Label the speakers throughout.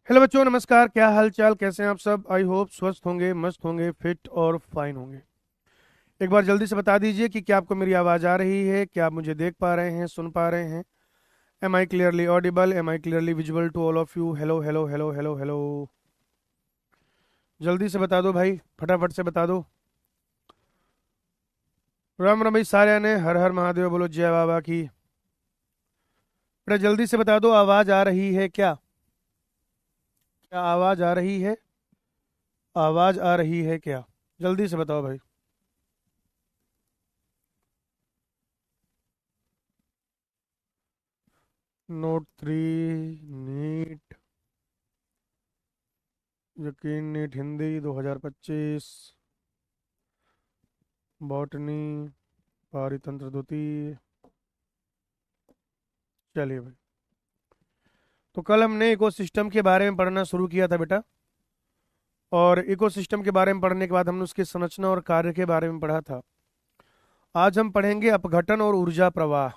Speaker 1: Hello बच्चों, नमस्कार। क्या हाल चाल, कैसे हैं आप सब? आई होप स्वस्थ होंगे, मस्त होंगे, फिट और फाइन होंगे। एक बार जल्दी से बता दीजिए कि क्या आपको मेरी आवाज़ आ रही है, क्या आप मुझे देख पा रहे हैं, सुन पा रहे हैं? Am I clearly audible? Am I clearly visual to all of you? Hello hello hello hello hello. जल्दी से बता दो भाई, फटाफट से बता दो। राम रमेश साਰਿਆਂ ने हर हर महादेव बोलो, जय बाबा की। बेटा जल्दी से बता दो, आवाज़ आ रही है क्या? क्या आवाज़ आ रही है? आवाज़ आ रही है क्या? जल्दी से बताओ भाई। नोट 3 नीट, यकीन नीट हिंदी 2025, बॉटनी, पारितंत्र द्वितीय। चलिए भाई, तो कल हमने इकोसिस्टम के बारे में पढ़ना शुरू किया था बेटा, और इकोसिस्टम के बारे में पढ़ने के बाद हमने उसकी संरचना और कार्य के बारे में पढ़ा था। आज हम पढ़ेंगे अपघटन और ऊर्जा प्रवाह।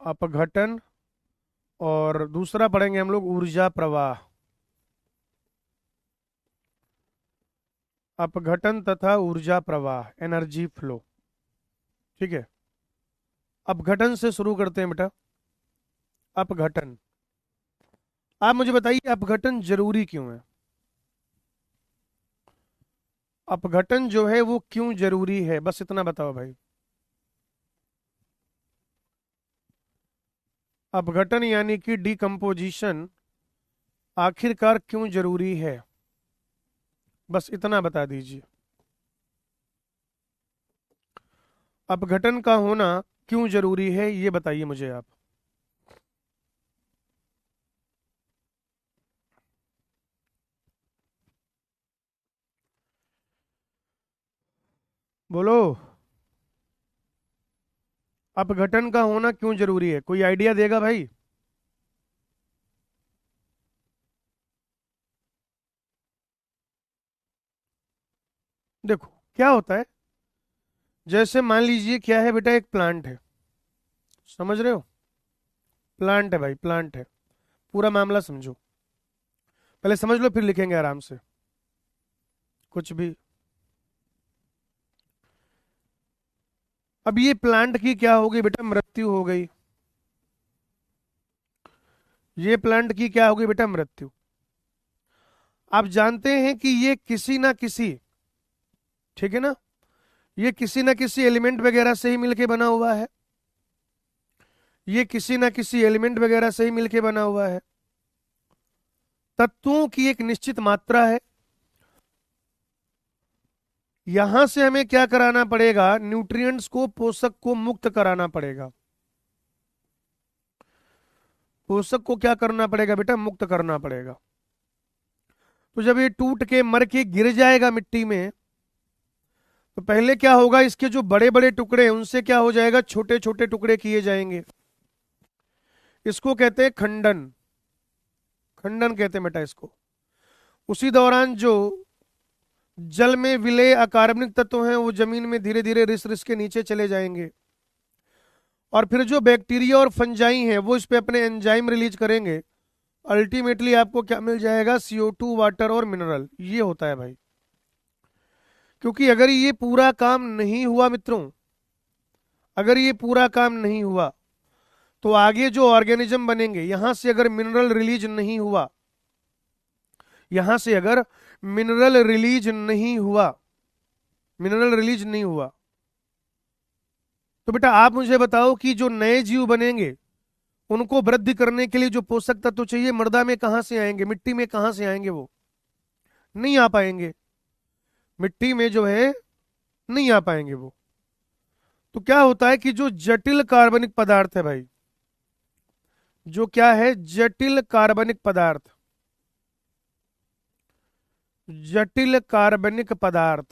Speaker 1: अपघटन और दूसरा पढ़ेंगे हम लोग ऊर्जा प्रवाह। अपघटन तथा ऊर्जा प्रवाह, एनर्जी फ्लो। ठीक है, अपघटन से शुरू करते हैं बेटा। अपघटन, आप मुझे बताइए अपघटन जरूरी क्यों है? अपघटन जो है वो क्यों जरूरी है, बस इतना बताओ भाई। अपघटन यानी कि डिकम्पोजिशन आखिरकार क्यों जरूरी है, बस इतना बता दीजिए। अपघटन का होना क्यों जरूरी है, ये बताइए मुझे आप। बोलो, अपघटन का होना क्यों जरूरी है? कोई आइडिया देगा भाई? देखो क्या होता है, जैसे मान लीजिए क्या है बेटा, एक प्लांट है, समझ रहे हो? प्लांट है भाई, प्लांट है। पूरा मामला समझो, पहले समझ लो फिर लिखेंगे आराम से कुछ भी। अब ये प्लांट की क्या होगी बेटा, मृत्यु हो गई। ये प्लांट की क्या होगी बेटा, मृत्यु। आप जानते हैं कि ये किसी ना किसी, ठीक है ना, ये किसी ना किसी एलिमेंट वगैरह से ही मिलके बना हुआ है। ये किसी ना किसी एलिमेंट वगैरह से ही मिलके बना हुआ है। तत्वों की एक निश्चित मात्रा है। यहां से हमें क्या कराना पड़ेगा, न्यूट्रिएंट्स को, पोषक को मुक्त कराना पड़ेगा। पोषक को क्या करना पड़ेगा बेटा, मुक्त करना पड़ेगा। तो जब ये टूट के मर के गिर जाएगा मिट्टी में, तो पहले क्या होगा, इसके जो बड़े बड़े टुकड़े हैं उनसे क्या हो जाएगा, छोटे छोटे टुकड़े किए जाएंगे। इसको कहते हैं खंडन। खंडन कहते हैं बेटा इसको। उसी दौरान जो जल में विलेय अकार्बनिक तत्व हैं वो जमीन में धीरे धीरे रिस रिस के नीचे चले जाएंगे, और फिर जो बैक्टीरिया और फंजाई हैं वो इस पे अपने एंजाइम रिलीज करेंगे। अल्टीमेटली आपको क्या मिल जाएगा, CO2, वाटर और मिनरल। ये होता है भाई। क्योंकि अगर ये पूरा काम नहीं हुआ मित्रों, अगर ये पूरा काम नहीं हुआ, तो आगे जो ऑर्गेनिज्म बनेंगे, यहां से अगर मिनरल रिलीज नहीं हुआ, यहां से अगर मिनरल रिलीज नहीं हुआ, मिनरल रिलीज नहीं हुआ, तो बेटा आप मुझे बताओ कि जो नए जीव बनेंगे उनको वृद्धि करने के लिए जो पोषक तत्व चाहिए, मृदा में कहां से आएंगे, मिट्टी में कहां से आएंगे? वो नहीं आ पाएंगे। मिट्टी में जो है नहीं आ पाएंगे वो। तो क्या होता है कि जो जटिल कार्बनिक पदार्थ है भाई, जो क्या है, जटिल कार्बनिक पदार्थ, जटिल कार्बनिक पदार्थ,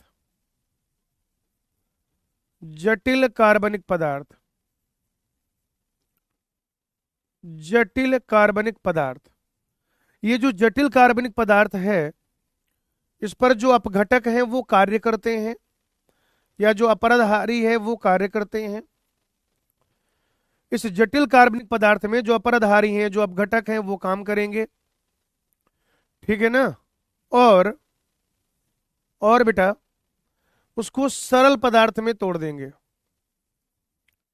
Speaker 1: जटिल कार्बनिक पदार्थ, जटिल कार्बनिक पदार्थ, ये जो जटिल कार्बनिक पदार्थ है, इस पर जो अपघटक हैं वो कार्य करते हैं, या जो अपरदहारी है वो कार्य करते हैं। इस जटिल कार्बनिक पदार्थ में जो अपरधारी हैं, जो अपघटक हैं, वो काम करेंगे। ठीक है ना। और बेटा उसको सरल पदार्थ में तोड़ देंगे।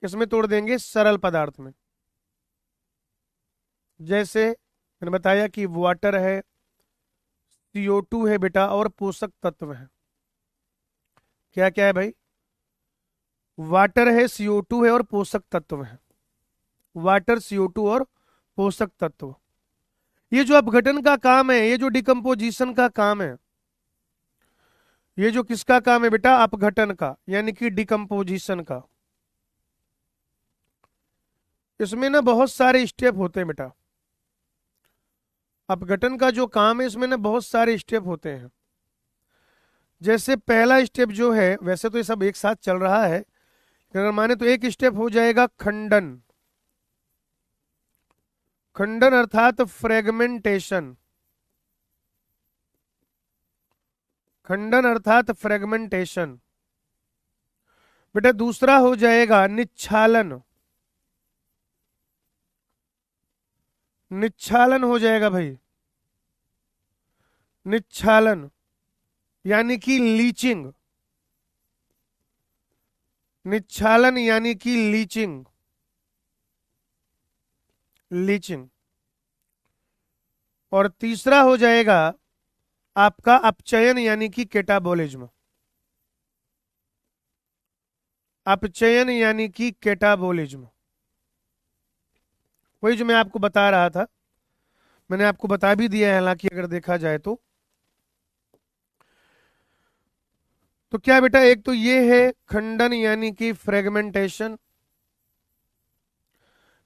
Speaker 1: किसमें तोड़ देंगे? सरल पदार्थ में। जैसे मैंने बताया कि वाटर है, CO2 है बेटा, और पोषक तत्व है। क्या क्या है भाई? वाटर है, CO2 है और पोषक तत्व है। वाटर, CO2 और पोषक तत्व। ये जो अपघटन का काम है, ये जो डिकम्पोजिशन का काम है, ये जो किसका काम है बेटा? अपघटन का, यानी कि डिकम्पोजिशन का। इसमें ना बहुत सारे स्टेप होते हैं बेटा। अपघटन का जो काम है, इसमें ना बहुत सारे स्टेप होते हैं। जैसे पहला स्टेप जो है, वैसे तो ये सब एक साथ चल रहा है, अगर माने तो एक स्टेप हो जाएगा खंडन। खंडन अर्थात फ्रेगमेंटेशन। खंडन अर्थात फ्रेगमेंटेशन। बेटा दूसरा हो जाएगा निच्छालन। निच्छालन हो जाएगा भाई, निच्छालन, यानी कि लीचिंग। निच्छालन यानी कि लीचिंग। लीचिंग। और तीसरा हो जाएगा आपका अपचयन, यानी कि केटाबोलिज्म। अपचयन यानी कि केटाबोलिज्म। वही जो मैं आपको बता रहा था, मैंने आपको बता भी दिया है हालांकि अगर देखा जाए तो क्या बेटा, एक तो ये है खंडन यानी कि फ्रेगमेंटेशन।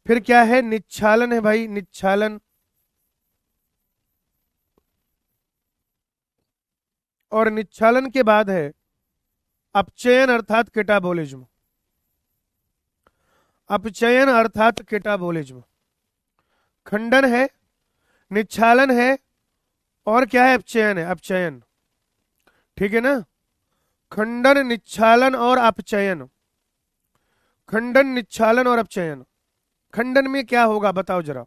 Speaker 1: फिर क्या है? निच्छालन है भाई, निच्छालन। और निच्छालन के बाद है अपचयन अर्थात केटाबोलिज्म। अपचयन अर्थात केटाबोलिज्म। खंडन है, निच्छालन है, और क्या है? अपचयन है, अपचयन। ठीक है ना। खंडन, निच्छालन और अपचयन। खंडन, निच्छालन और अपचयन। खंडन में क्या होगा बताओ जरा?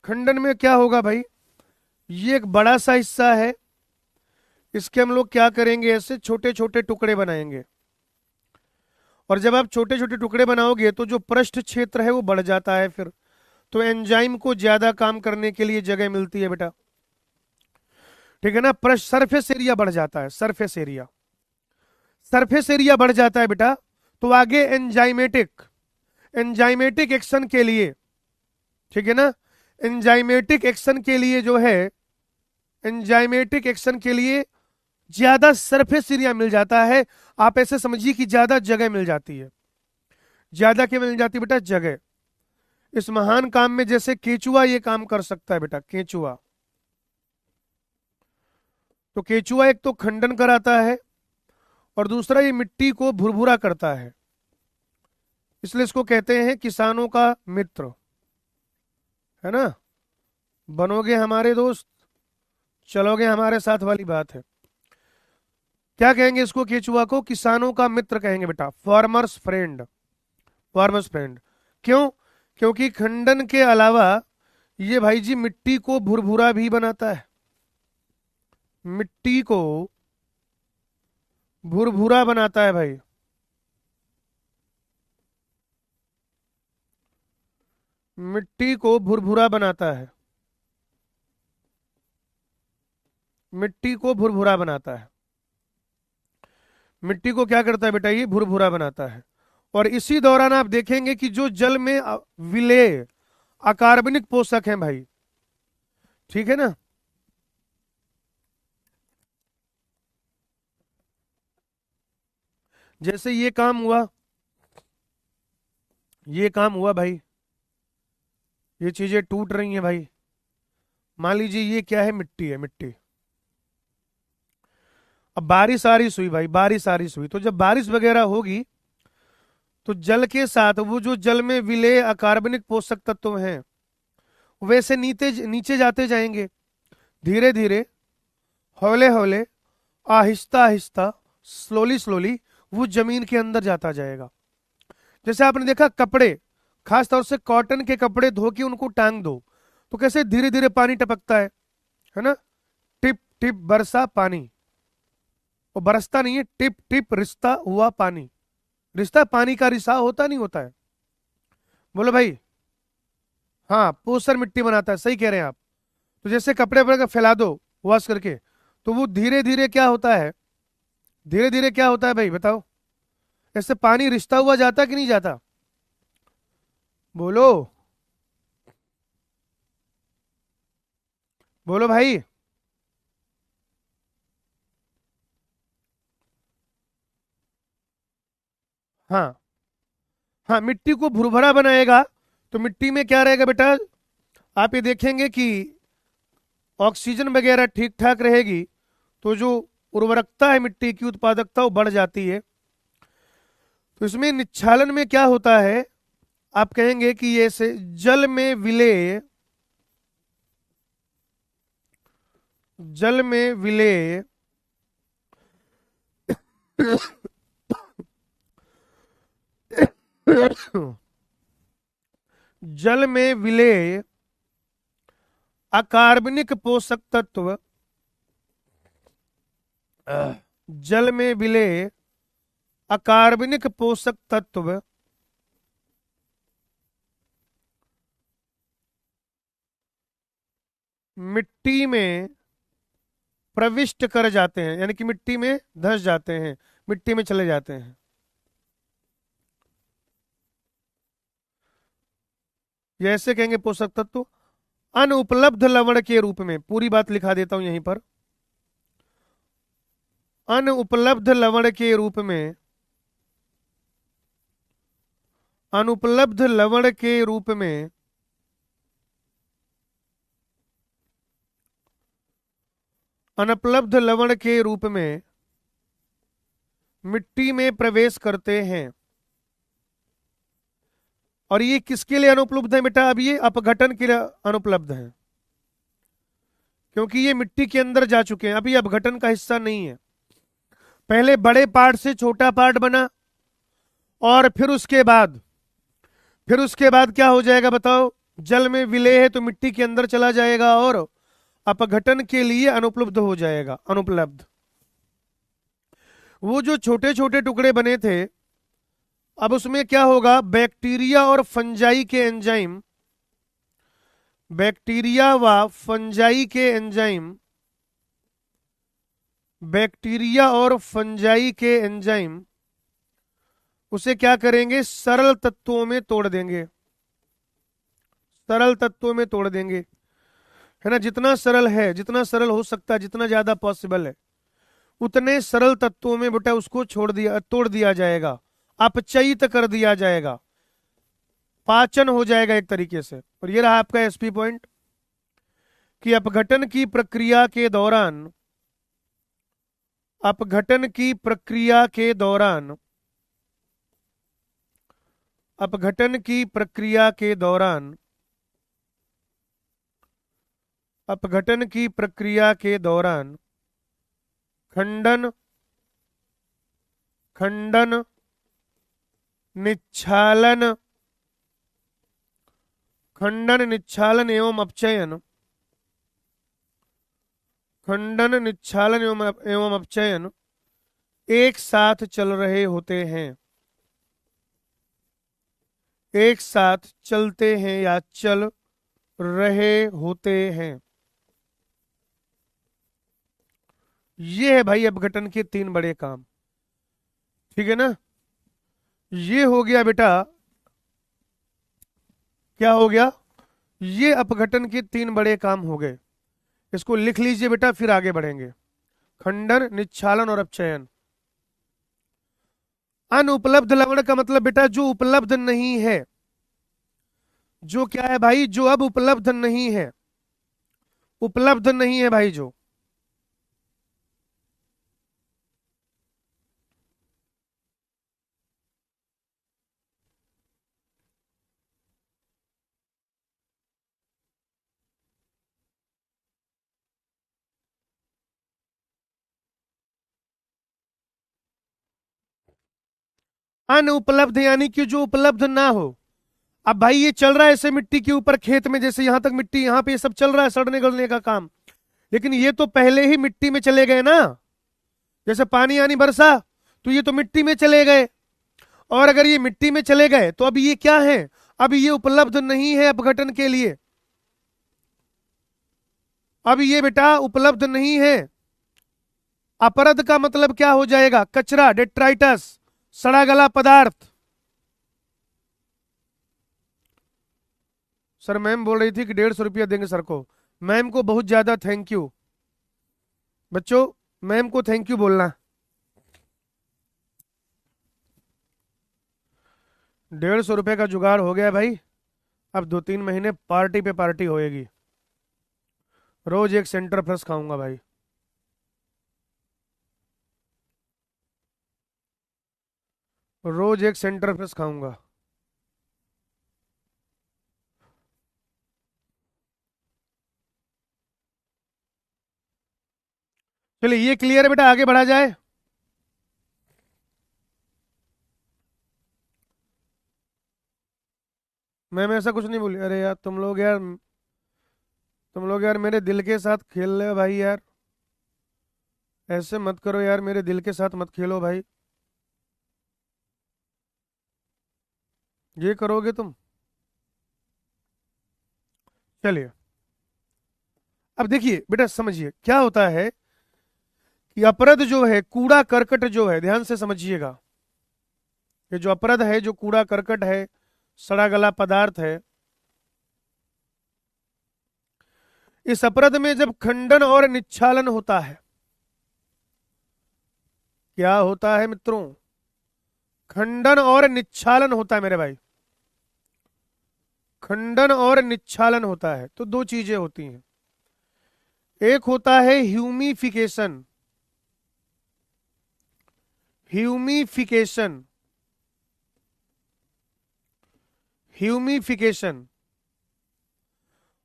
Speaker 1: खंडन में क्या होगा भाई? ये एक बड़ा सा हिस्सा है, इसके हम लोग क्या करेंगे? ऐसे छोटे छोटे टुकड़े बनाएंगे। और जब आप छोटे छोटे टुकड़े बनाओगे तो जो पृष्ठ क्षेत्र है वो बढ़ जाता है फिर, तो एंजाइम को ज्यादा काम करने के लिए जगह मिलती है बेटा। ठीक है ना। पृष्ठ, सरफेस एरिया बढ़ जाता है, सरफेस एरिया। सरफेस एरिया बढ़ जाता है बेटा, तो आगे एंजाइमेटिक, एंजाइमेटिक एक्शन के लिए, ठीक है ना, एंजाइमेटिक एक्शन के लिए जो है, एंजाइमेटिक एक्शन के लिए ज्यादा सरफेस एरिया मिल जाता है। आप ऐसे समझिए कि ज्यादा जगह मिल जाती है। ज्यादा क्या मिल जाती है बेटा? जगह। इस महान काम में जैसे केचुआ ये काम कर सकता है बेटा, केचुआ। तो केचुआ एक तो खंडन कराता है और दूसरा ये मिट्टी को भुरभुरा करता है, इसलिए इसको कहते हैं किसानों का मित्र, है ना। बनोगे हमारे दोस्त, चलोगे हमारे साथ वाली बात है। क्या कहेंगे इसको? केचुआ को किसानों का मित्र कहेंगे बेटा, फार्मर्स फ्रेंड। फार्मर्स फ्रेंड क्यों? क्योंकि खंडन के अलावा ये भाई जी मिट्टी को भुरभुरा भी बनाता है। मिट्टी को भुरभुरा बनाता है भाई। मिट्टी को भुरभुरा बनाता है। मिट्टी को भुरभुरा बनाता है। मिट्टी को क्या करता है बेटा? ये भुरभुरा बनाता है। और इसी दौरान आप देखेंगे कि जो जल में विलेय अकार्बनिक पोषक हैं भाई, ठीक है ना, जैसे ये काम हुआ, ये काम हुआ भाई, ये चीजें टूट रही हैं भाई। मान लीजिए ये क्या है? मिट्टी है, मिट्टी। अब बारिश आरिश हुई भाई, बारिश आरिश हुई, तो जब बारिश वगैरह होगी तो जल के साथ वो जो जल में विलेय अकार्बनिक पोषक तत्व हैं वैसे नीचे नीचे जाते जाएंगे, धीरे धीरे, हौले हौले, आहिस्ता आहिस्ता, स्लोली स्लोली वो जमीन के अंदर जाता जाएगा। जैसे आपने देखा कपड़े, खास तौर से कॉटन के कपड़े धो के उनको टांग दो, तो कैसे धीरे धीरे पानी टपकता है ना। टिप टिप बरसा पानी, वो बरसता नहीं है, टिप टिप रिश्ता हुआ पानी। रिश्ता पानी का रिसाव होता नहीं होता है। बोलो भाई। हाँ, पोस्टर मिट्टी बनाता है, सही कह रहे हैं आप। तो जैसे कपड़े वगैरह फैला दो वॉश करके, तो वो धीरे धीरे क्या होता है, धीरे धीरे क्या होता है भाई बताओ। ऐसे पानी रिश्ता हुआ जाता कि नहीं जाता? बोलो, बोलो भाई। हाँ हाँ, मिट्टी को भुरभरा बनाएगा। तो मिट्टी में क्या रहेगा बेटा, आप ये देखेंगे कि ऑक्सीजन वगैरह ठीक ठाक रहेगी, तो जो उर्वरकता है मिट्टी की, उत्पादकता वो बढ़ जाती है। तो इसमें निच्छालन में क्या होता है, आप कहेंगे कि ये से जल में विलेय, जल में विलेय जल में विलेय अकार्बनिक पोषक तत्व, जल में विलेय अकार्बनिक पोषक तत्व मिट्टी में प्रविष्ट कर जाते हैं, यानी कि मिट्टी में धंस जाते हैं, मिट्टी में चले जाते हैं। ये ऐसे कहेंगे पोषक तत्व अनुपलब्ध लवण के रूप में। पूरी बात लिखा देता हूं यहीं पर। अनुपलब्ध लवण के रूप में, अनुपलब्ध लवण के रूप में अनुपलब्ध लवण के रूप में मिट्टी में प्रवेश करते हैं। और ये किसके लिए अनुपलब्ध है बेटा? अब ये अपघटन के लिए अनुपलब्ध है, क्योंकि ये मिट्टी के अंदर जा चुके हैं। अभी अपघटन का हिस्सा नहीं है। पहले बड़े पार्ट से छोटा पार्ट बना, और फिर उसके बाद क्या हो जाएगा बताओ? जल में विलेय है तो मिट्टी के अंदर चला जाएगा और अपघटन के लिए अनुपलब्ध हो जाएगा, अनुपलब्ध। वो जो छोटे छोटे टुकड़े बने थे, अब उसमें क्या होगा? बैक्टीरिया और फंजाई के एंजाइम, बैक्टीरिया व फंजाई के एंजाइम, बैक्टीरिया और फंजाई के एंजाइम उसे क्या करेंगे? सरल तत्वों में तोड़ देंगे, सरल तत्वों में तोड़ देंगे, है ना। जितना सरल है, जितना सरल हो सकता है, जितना ज्यादा पॉसिबल है, उतने सरल तत्वों में बेटा उसको तोड़ दिया जाएगा, अपचयित कर दिया जाएगा, पाचन हो जाएगा एक तरीके से। और ये रहा आपका एसपी पॉइंट कि अपघटन की प्रक्रिया के दौरान, अपघटन की प्रक्रिया के दौरान, अपघटन की प्रक्रिया के दौरान, अपघटन की प्रक्रिया के दौरान खंडन, खंडन, निच्छालन, खंडन, निच्छालन एवं अपचयन, खंडन, निच्छालन एवं अपचयन एक साथ चल रहे होते हैं, एक साथ चलते हैं या चल रहे होते हैं। ये है भाई अपघटन के 3 बड़े काम। ठीक है ना। ये हो गया बेटा, क्या हो गया? ये अपघटन के 3 बड़े काम हो गए। इसको लिख लीजिए बेटा, फिर आगे बढ़ेंगे। खंडन, निच्छालन और अपचयन। अनुपलब्ध लवण का मतलब बेटा जो उपलब्ध नहीं है, जो क्या है भाई? जो अब उपलब्ध नहीं है, उपलब्ध नहीं है भाई जो। अनुपलब्ध यानी कि जो उपलब्ध ना हो। अब भाई ये चल रहा है ऐसे मिट्टी के ऊपर खेत में, जैसे यहां तक मिट्टी, यहां पे ये सब चल रहा है सड़ने गलने का काम, लेकिन ये तो पहले ही मिट्टी में चले गए ना। जैसे पानी आनी बरसा तो ये तो मिट्टी में चले गए, और अगर ये मिट्टी में चले गए तो अब ये क्या है, अब ये उपलब्ध नहीं है अपघटन के लिए, अब ये बेटा उपलब्ध नहीं है। अपरद का मतलब क्या हो जाएगा, कचरा, डेट्राइटस, सड़ा गला पदार्थ। सर मैम बोल रही थी कि 150 रुपया देंगे सर को। मैम को बहुत ज्यादा थैंक यू। बच्चों मैम को थैंक यू बोलना। 150 रुपये का जुगाड़ हो गया भाई। अब 2-3 महीने पार्टी पे पार्टी होएगी। रोज एक सेंटर फ्रेश खाऊंगा भाई। रोज एक सेंटर फ्रेश खाऊंगा। चलिए ये क्लियर है बेटा, आगे बढ़ा जाए। मैम ऐसा कुछ नहीं बोली। अरे यार तुम लोग यार मेरे दिल के साथ खेल रहे हो भाई यार। ऐसे मत करो यार, मेरे दिल के साथ मत खेलो भाई। ये करोगे तुम। चलिए अब देखिए बेटा, समझिए क्या होता है कि अपराध जो है, कूड़ा करकट जो है, ध्यान से समझिएगा। ये जो अपराध है, जो कूड़ा करकट है, सड़ा गला पदार्थ है, इस अपराध में जब खंडन और निच्छालन होता है, क्या होता है मित्रों, खंडन और निच्छालन होता है मेरे भाई। खंडन और निच्छालन होता है तो दो चीजें होती हैं। एक होता है ह्यूमिफिकेशन। ह्यूमिफिकेशन। ह्यूमिफिकेशन।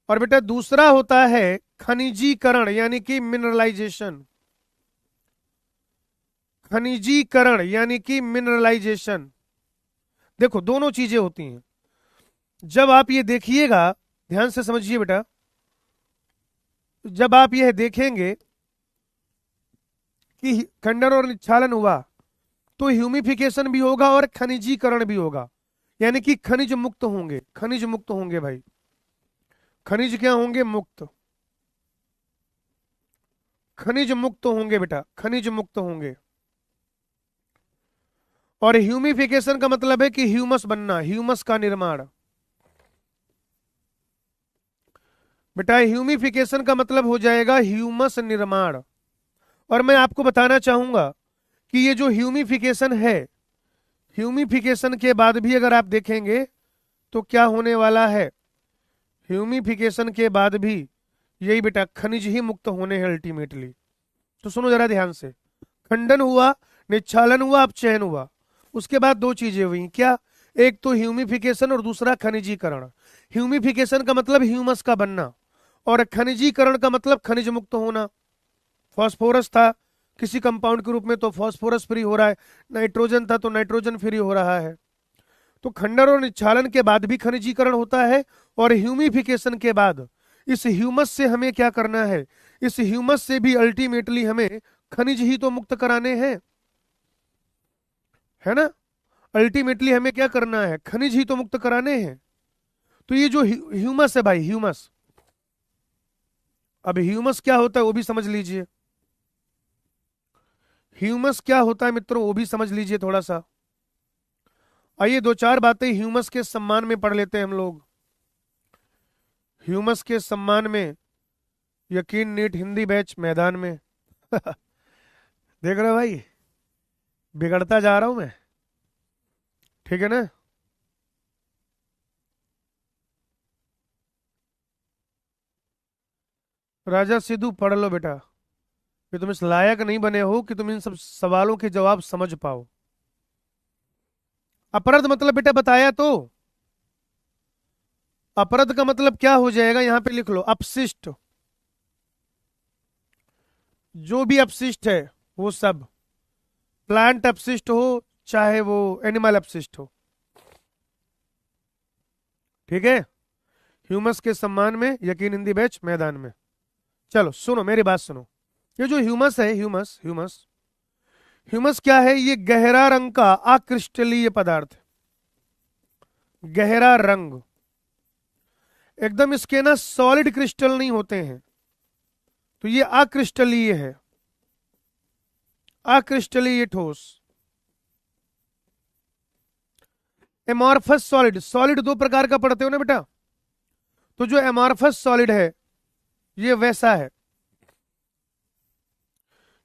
Speaker 1: और बेटा दूसरा होता है खनिजीकरण, यानी कि मिनरलाइजेशन। खनिजीकरण यानी कि मिनरलाइजेशन। देखो दोनों चीजें होती हैं। जब आप ये देखिएगा, ध्यान से समझिए बेटा, जब आप यह देखेंगे कि खंडन और निच्छालन हुआ तो ह्यूमिफिकेशन भी होगा और खनिजीकरण भी होगा, यानी कि खनिज मुक्त होंगे। खनिज मुक्त होंगे भाई। खनिज क्या होंगे, मुक्त। खनिज मुक्त होंगे बेटा, खनिज मुक्त होंगे। और ह्यूमिफिकेशन का मतलब है कि ह्यूमस बनना, ह्यूमस का निर्माण। बेटा ह्यूमिफिकेशन का मतलब हो जाएगा ह्यूमस निर्माण। और मैं आपको बताना चाहूंगा कि ये जो ह्यूमिफिकेशन है, ह्यूमिफिकेशन के बाद भी अगर आप देखेंगे तो क्या होने वाला है, ह्यूमिफिकेशन के बाद भी यही बेटा खनिज ही मुक्त होने हैं अल्टीमेटली। तो सुनो जरा ध्यान से, खंडन हुआ, निच्छालन हुआ, अपचयन हुआ, उसके बाद दो चीजें हुई क्या, एक तो ह्यूमिफिकेशन और दूसरा खनिजीकरण। ह्यूमिफिकेशन का मतलब ह्यूमस का बनना, और खनिजीकरण का मतलब खनिज मुक्त होना। फॉस्फोरस था किसी कंपाउंड के रूप में तो फॉस्फोरस फ्री हो रहा है, नाइट्रोजन था तो नाइट्रोजन फ्री हो रहा है। तो खंडन और निच्छालन के बाद भी खनिजीकरण होता है, और ह्यूमिफिकेशन के बाद इस ह्यूमस से हमें क्या करना है, इस ह्यूमस से भी अल्टीमेटली हमें खनिज ही तो मुक्त कराने हैं, है ना। अल्टीमेटली हमें क्या करना है, खनिज ही तो मुक्त कराने हैं। तो ये जो ह्यूमस है भाई, ह्यूमस, अब ह्यूमस क्या होता है वो भी समझ लीजिए। ह्यूमस क्या होता है मित्रों वो भी समझ लीजिए थोड़ा सा। आइए दो चार बातें ह्यूमस के सम्मान में पढ़ लेते हैं हम लोग। ह्यूमस के सम्मान में यकीन नीट हिंदी बैच मैदान में। देख रहे हो भाई, बिगड़ता जा रहा हूं मैं, ठीक है ना। राजा सिद्धू पढ़ लो बेटा, कि तुम इस लायक नहीं बने हो कि तुम इन सब सवालों के जवाब समझ पाओ। अपराध मतलब बेटा बताया तो, अपराध का मतलब क्या हो जाएगा, यहां पे लिख लो, अपशिष्ट। जो भी अपशिष्ट है वो सब, प्लांट अपशिष्ट हो चाहे वो एनिमल अपशिष्ट हो। ठीक है, ह्यूमस के सम्मान में यकीन हिंदी बैच मैदान में। चलो सुनो मेरी बात सुनो, ये जो ह्यूमस है, ह्यूमस ह्यूमस ह्यूमस क्या है? ये गहरा रंग का अक्रिस्टलीय पदार्थ है। गहरा रंग, एकदम इसके ना सॉलिड क्रिस्टल नहीं होते हैं, तो ये अक्रिस्टलीय है, अक्रिस्टलीय ठोस। एमॉर्फस सॉलिड, सॉलिड दो प्रकार का पढ़ते हो ना बेटा, तो जो एमॉर्फस सॉलिड है ये वैसा है।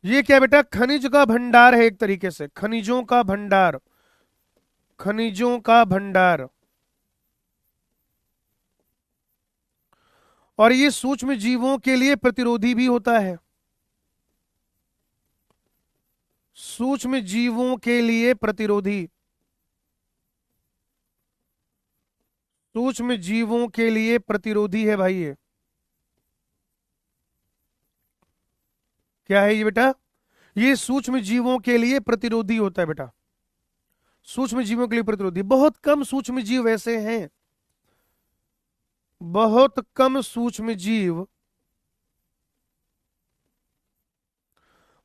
Speaker 1: ये क्या बेटा? खनिज का भंडार है, एक तरीके से खनिजों का भंडार, खनिजों का भंडार। और ये सूक्ष्म जीवों के लिए प्रतिरोधी भी होता है, सूक्ष्म जीवों के लिए प्रतिरोधी, सूक्ष्म जीवों के लिए प्रतिरोधी है भाई। ये क्या है ये बेटा? ये सूक्ष्म जीवों के लिए प्रतिरोधी होता है बेटा, सूक्ष्म जीवों के लिए प्रतिरोधी। बहुत कम सूक्ष्म जीव ऐसे हैं, बहुत कम सूक्ष्म जीव,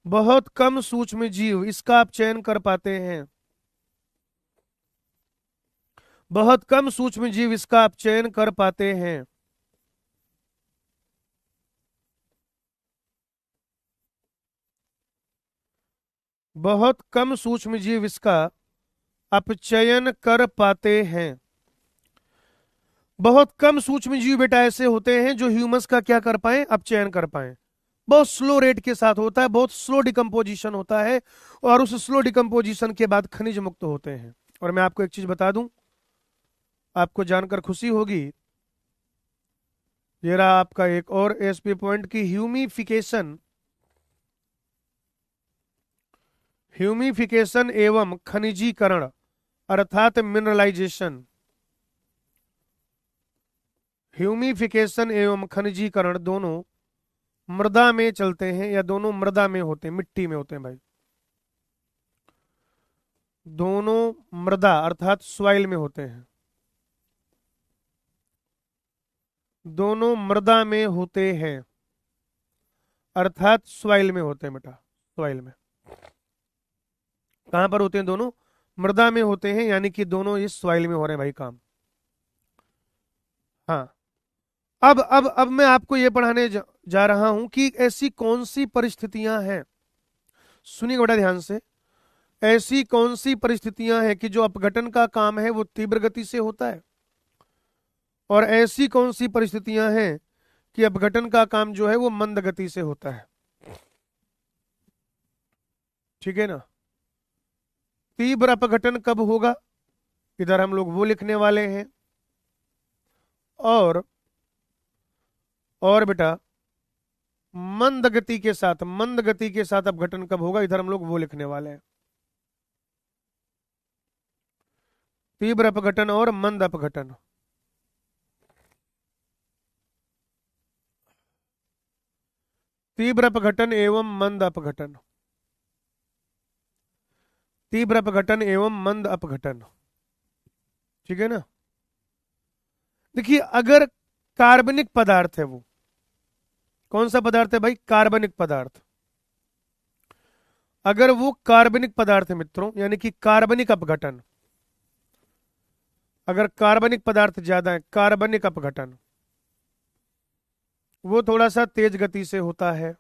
Speaker 1: बहुत कम सूक्ष्म जीव इसका आप चयन कर पाते हैं, बहुत कम सूक्ष्म जीव इसका आप चयन कर पाते हैं। बहुत कम सूक्ष्म जीव इसका आप चयन कर पाते हैं। बहुत कम सूक्ष्म जीव बेटा ऐसे होते हैं जो ह्यूमस का क्या कर पाए? अब चयन कर पाए। बहुत स्लो रेट के साथ होता है, बहुत स्लो डिकम्पोजिशन होता है, और उस स्लो डिकम्पोजिशन के बाद खनिज मुक्त होते हैं। और मैं आपको एक चीज बता दूं, आपको जानकर खुशी होगी, ये रहा आपका एक और एसपी पॉइंट की ह्यूमिफिकेशन, ह्यूमिफिकेशन एवं खनिजीकरण अर्थात मिनरलाइजेशन, ह्यूमिफिकेशन एवं खनिजीकरण दोनों मृदा में चलते हैं, या दोनों मृदा में होते हैं, मिट्टी में होते हैं भाई, दोनों मृदा अर्थात सॉइल में होते हैं, दोनों मृदा में होते हैं अर्थात सॉइल में होते हैं बेटा, सॉइल में। कहां पर होते हैं? दोनों मृदा में होते हैं, यानी कि दोनों इस सॉइल में हो रहे हैं भाई काम। हाँ, अब मैं आपको ये पढ़ाने जा रहा हूं कि ऐसी कौन सी परिस्थितियां हैं, सुनिएगा बेटा ध्यान से, ऐसी कौन सी परिस्थितियां हैं कि जो अपघटन का काम है वो तीव्र गति से होता है, और ऐसी कौन सी परिस्थितियां हैं कि अपघटन का काम जो है वो मंद गति से होता है। ठीक है ना? तीव्र अपघटन कब होगा, इधर हम लोग वो लिखने वाले हैं, और बेटा मंद गति के साथ, मंद गति के साथ अपघटन कब होगा, इधर हम लोग वो लिखने वाले हैं। तीव्र अपघटन और मंद अपघटन, तीव्र अपघटन एवं मंद अपघटन, तीव्र अपघटन एवं मंद अपघटन। ठीक है ना? देखिए, अगर कार्बनिक पदार्थ है, वो कौन सा पदार्थ है भाई? कार्बनिक पदार्थ। अगर वो कार्बनिक पदार्थ है मित्रों, यानी कि कार्बनिक अपघटन, अगर कार्बनिक पदार्थ ज्यादा है, कार्बनिक अपघटन, वो थोड़ा सा तेज गति से होता है।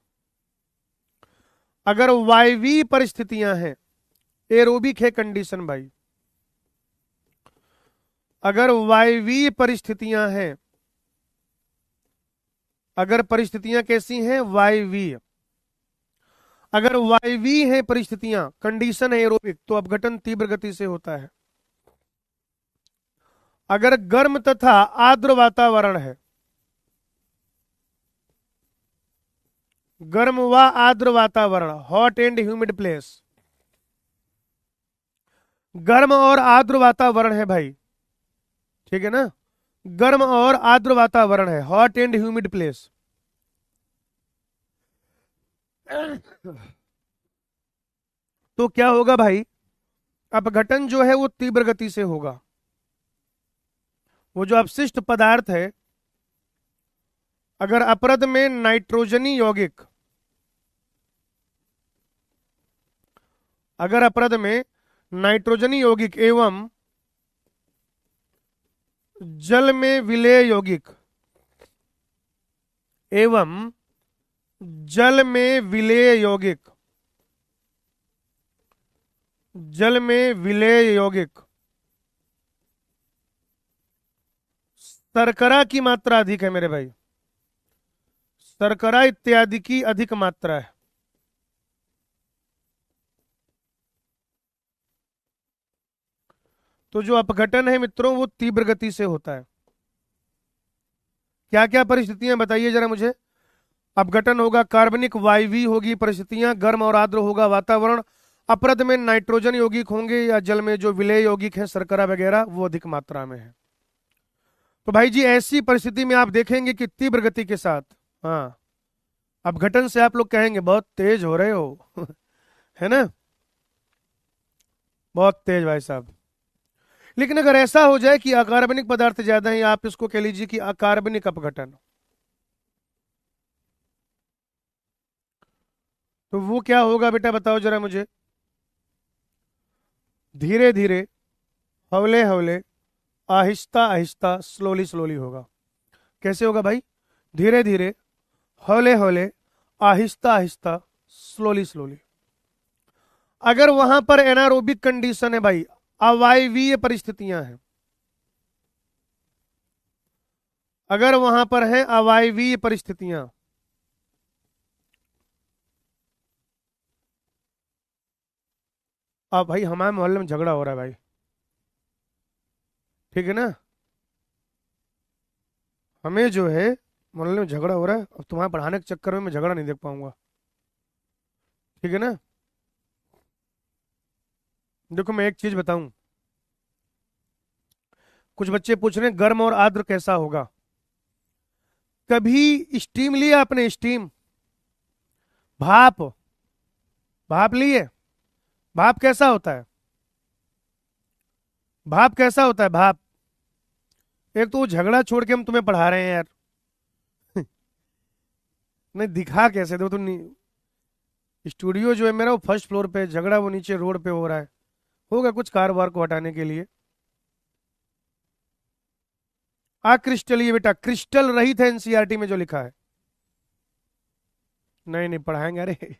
Speaker 1: अगर वायवीय परिस्थितियां हैं, एरोबिक है कंडीशन भाई, अगर वायवीय परिस्थितियां हैं, अगर परिस्थितियां कैसी हैं? वायवीय। अगर वायवीय है परिस्थितियां, कंडीशन है एरोबिक, तो अपघटन तीव्र गति से होता है। अगर गर्म तथा आर्द्र वातावरण है, गर्म व आर्द्र वातावरण, हॉट एंड ह्यूमिड प्लेस, गर्म और आर्द्र वातावरण है भाई, ठीक है ना? गर्म और आर्द्र वातावरण है, हॉट एंड ह्यूमिड प्लेस, तो क्या होगा भाई? अपघटन जो है वो तीव्र गति से होगा, वो जो अपशिष्ट पदार्थ है, अगर अपरद में नाइट्रोजनी यौगिक, अगर अपरद में नाइट्रोजनी यौगिक एवं जल में विलेय यौगिक, एवं जल में विलेय यौगिक, जल में विलेय यौगिक शर्करा की मात्रा अधिक है मेरे भाई, शर्करा इत्यादि की अधिक मात्रा है, तो जो अपघटन है मित्रों वो तीव्र गति से होता है। क्या क्या परिस्थितियां बताइए जरा मुझे। अपघटन होगा, कार्बनिक वायवीय होगी परिस्थितियां, गर्म और आर्द्र होगा वातावरण, अपरद में नाइट्रोजन यौगिक होंगे, या जल में जो विलेय यौगिक है शर्करा वगैरह वो अधिक मात्रा में है। तो भाई जी ऐसी परिस्थिति में आप देखेंगे कि तीव्र गति के साथ, हाँ, अपघटन से आप लोग कहेंगे बहुत तेज हो रहे हो है ना, बहुत तेज भाई साहब। लेकिन अगर ऐसा हो जाए कि अकार्बनिक पदार्थ ज्यादा है, आप इसको कह लीजिए कि अकार्बनिक अपघटन, तो वो क्या होगा बेटा बताओ जरा मुझे। धीरे धीरे, हौले हौले, आहिस्ता आहिस्ता, स्लोली स्लोली होगा। कैसे होगा भाई? धीरे धीरे, हौले हौले, आहिस्ता आहिस्ता, स्लोली स्लोली। अगर वहां पर एनारोबिक कंडीशन है भाई, अवायवीय परिस्थितियां हैं, अगर वहां पर है अवायवीय परिस्थितियां, अब भाई हमारे मोहल्ले में झगड़ा हो रहा है भाई, ठीक है ना, हमें जो है मोहल्ले में झगड़ा हो रहा है, अब तुम्हारे पढ़ाने के चक्कर में मैं झगड़ा नहीं देख पाऊंगा, ठीक है ना। देखो मैं एक चीज बताऊं, कुछ बच्चे पूछ रहे हैं गर्म और आर्द्र कैसा होगा। कभी स्टीम लिया आपने? स्टीम, भाप, भाप लिए? भाप कैसा होता है? भाप कैसा होता है भाप? एक तो वो झगड़ा छोड़ के हम तुम्हें पढ़ा रहे हैं यार नहीं दिखा कैसे दो तुम, स्टूडियो जो है मेरा वो फर्स्ट फ्लोर पे, झगड़ा वो नीचे रोड पे हो रहा है, होगा कुछ कारोबार को हटाने के लिए। अक्रिस्टलीय बेटा, क्रिस्टल रहित है एनसीईआरटी में जो लिखा है। नहीं नहीं पढ़ाएंगे, अरे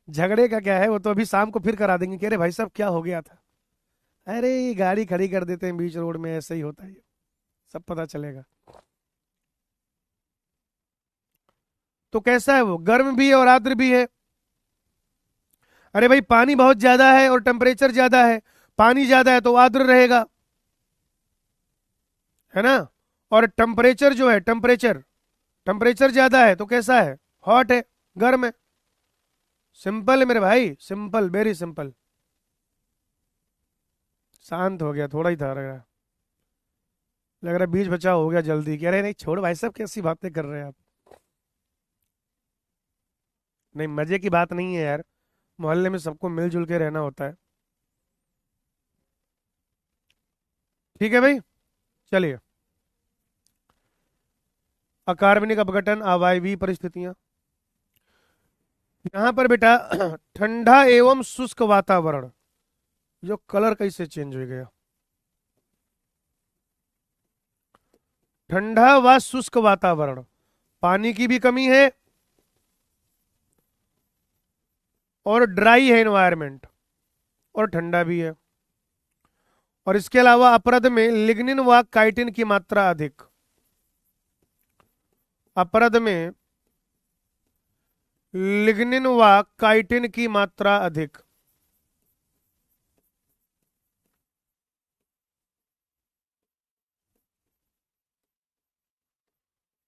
Speaker 1: झगड़े का क्या है, वो तो अभी शाम को फिर करा देंगे, कह रहे भाई साहब क्या हो गया था। अरे ये गाड़ी खड़ी कर देते हैं बीच रोड में, ऐसे ही होता है, सब पता चलेगा। तो कैसा है वो? गर्म भी है और आर्द्र भी है। अरे भाई पानी बहुत ज्यादा है और टेम्परेचर ज्यादा है, पानी ज्यादा है तो आर्द्र रहेगा, है ना। और टेम्परेचर जो है, टेम्परेचर, टेम्परेचर ज्यादा है तो कैसा है? हॉट है, गर्म है। सिंपल है मेरे भाई, सिंपल, वेरी सिंपल। शांत हो गया, थोड़ा ही था लग रहा बीच बचाव हो गया जल्दी, कह रहे नहीं छोड़ भाई साहब कैसी बातें कर रहे हैं आप। नहीं मजे की बात नहीं है यार, मोहल्ले में सबको मिलजुल के रहना होता है। ठीक है भाई, चलिए। अकार्बनिक अपघटन, अवायवीय परिस्थितियां। यहां पर बेटा ठंडा एवं शुष्क वातावरण, जो कलर कैसे चेंज हो गया, ठंडा व शुष्क वातावरण, पानी की भी कमी है और ड्राई है एनवायरमेंट, और ठंडा भी है, और इसके अलावा अपरद में लिग्निन व काइटिन की मात्रा अधिक, अपरद में लिग्निन व काइटिन की मात्रा अधिक।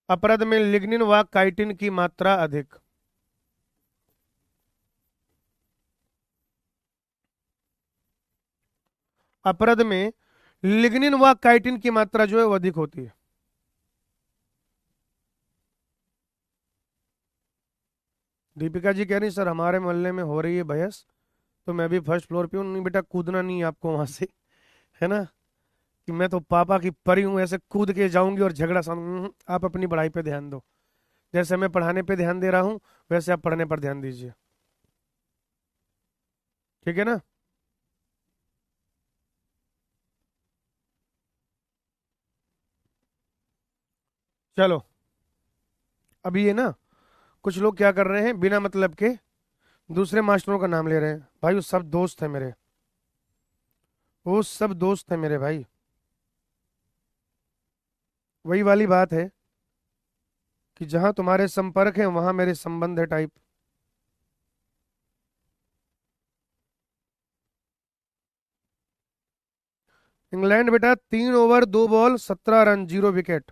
Speaker 1: अपरद में लिग्निन व काइटिन की मात्रा अधिक। अपरद में लिग्निन व काइटिन की मात्रा जो है वो अधिक होती है। दीपिका जी कह रही सर हमारे मोहल्ले में हो रही है बहस, तो मैं भी फर्स्ट फ्लोर पे हूँ। नहीं बेटा कूदना नहीं है आपको वहां से, है ना, कि मैं तो पापा की परी हूं, ऐसे कूद के जाऊंगी और झगड़ा आप अपनी पढ़ाई पे ध्यान दो। जैसे मैं पढ़ाने पे ध्यान दे रहा हूं, वैसे आप पढ़ने पर ध्यान दीजिए। ठीक है ना? चलो, अभी ये ना, कुछ लोग क्या कर रहे हैं, बिना मतलब के दूसरे मास्टरों का नाम ले रहे हैं। भाई वो सब दोस्त है मेरे, वो सब दोस्त है मेरे भाई। वही वाली बात है कि जहां तुम्हारे संपर्क है वहां मेरे संबंध है टाइप। इंग्लैंड बेटा 3 ओवर 2 बॉल 17 रन 0 विकेट,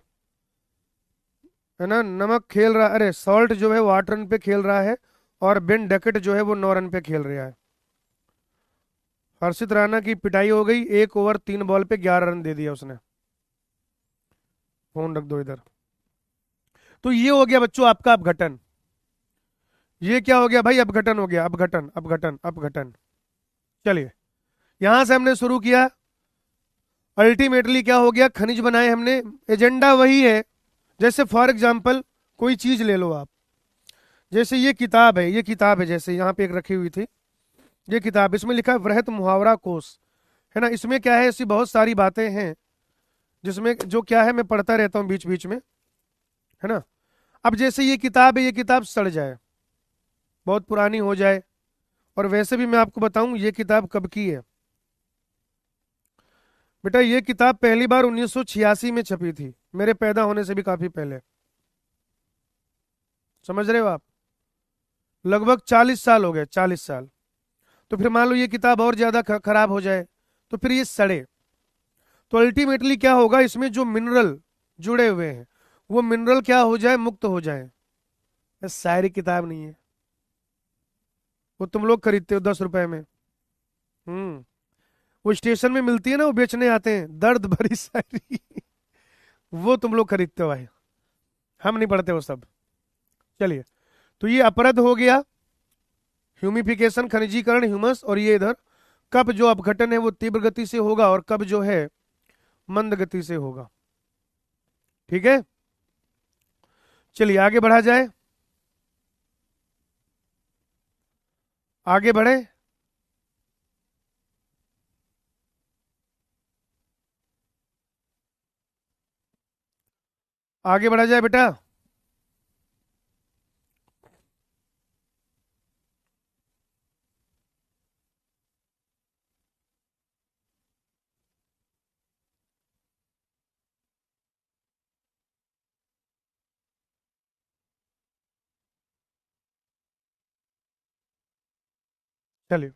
Speaker 1: है ना। नमक खेल रहा, अरे सॉल्ट जो है वो 8 रन पे खेल रहा है, और बेन डकेट जो है वो 9 रन पे खेल रहा है। हर्षित राणा की पिटाई हो गई, 1 ओवर 3 बॉल पे 11 रन दे दिया उसने। फोन रख दो इधर। तो ये हो गया बच्चों आपका अपघटन। ये क्या हो गया भाई? अपघटन हो गया, अपघटन अपघटन अपघटन। चलिए, यहां से हमने शुरू किया। अल्टीमेटली क्या हो गया? खनिज बनाए हमने। एजेंडा वही है। जैसे फॉर एग्जाम्पल कोई चीज ले लो आप, जैसे ये किताब है, ये किताब है, जैसे यहाँ पे एक रखी हुई थी, ये किताब, इसमें लिखा है वृहत मुहावरा कोश, है ना। इसमें क्या है, ऐसी बहुत सारी बातें हैं जिसमें जो क्या है मैं पढ़ता रहता हूँ बीच बीच में, है ना। अब जैसे ये किताब है, ये किताब सड़ जाए, बहुत पुरानी हो जाए, और वैसे भी मैं आपको बताऊं ये किताब कब की है। बेटा ये किताब पहली बार 1986 में छपी थी, मेरे पैदा होने से भी काफी पहले। समझ रहे हो आप? लगभग 40 साल हो गए, 40 साल। तो फिर मान लो ये किताब और ज्यादा खराब हो जाए, तो फिर ये सड़े, तो अल्टीमेटली क्या होगा, इसमें जो मिनरल जुड़े हुए हैं वो मिनरल क्या हो जाए, मुक्त हो जाए। ये शायरी किताब नहीं है, वो तुम लोग खरीदते हो 10 रुपए में। हम्म। वो स्टेशन में मिलती है ना, वो बेचने आते हैं, दर्द भरी शायरी वो तुम लोग खरीदते हो भाई, हम नहीं पढ़ते वो सब। चलिए, तो ये अपरद हो गया, ह्यूमिफिकेशन खनिजीकरण ह्यूमस, और ये इधर कब जो अपघटन है वो तीव्र गति से होगा और कब जो है मंद गति से होगा। ठीक है, चलिए आगे बढ़ा जाए, आगे बढ़े। आगे बढ़ा जाए बेटा। चलिए,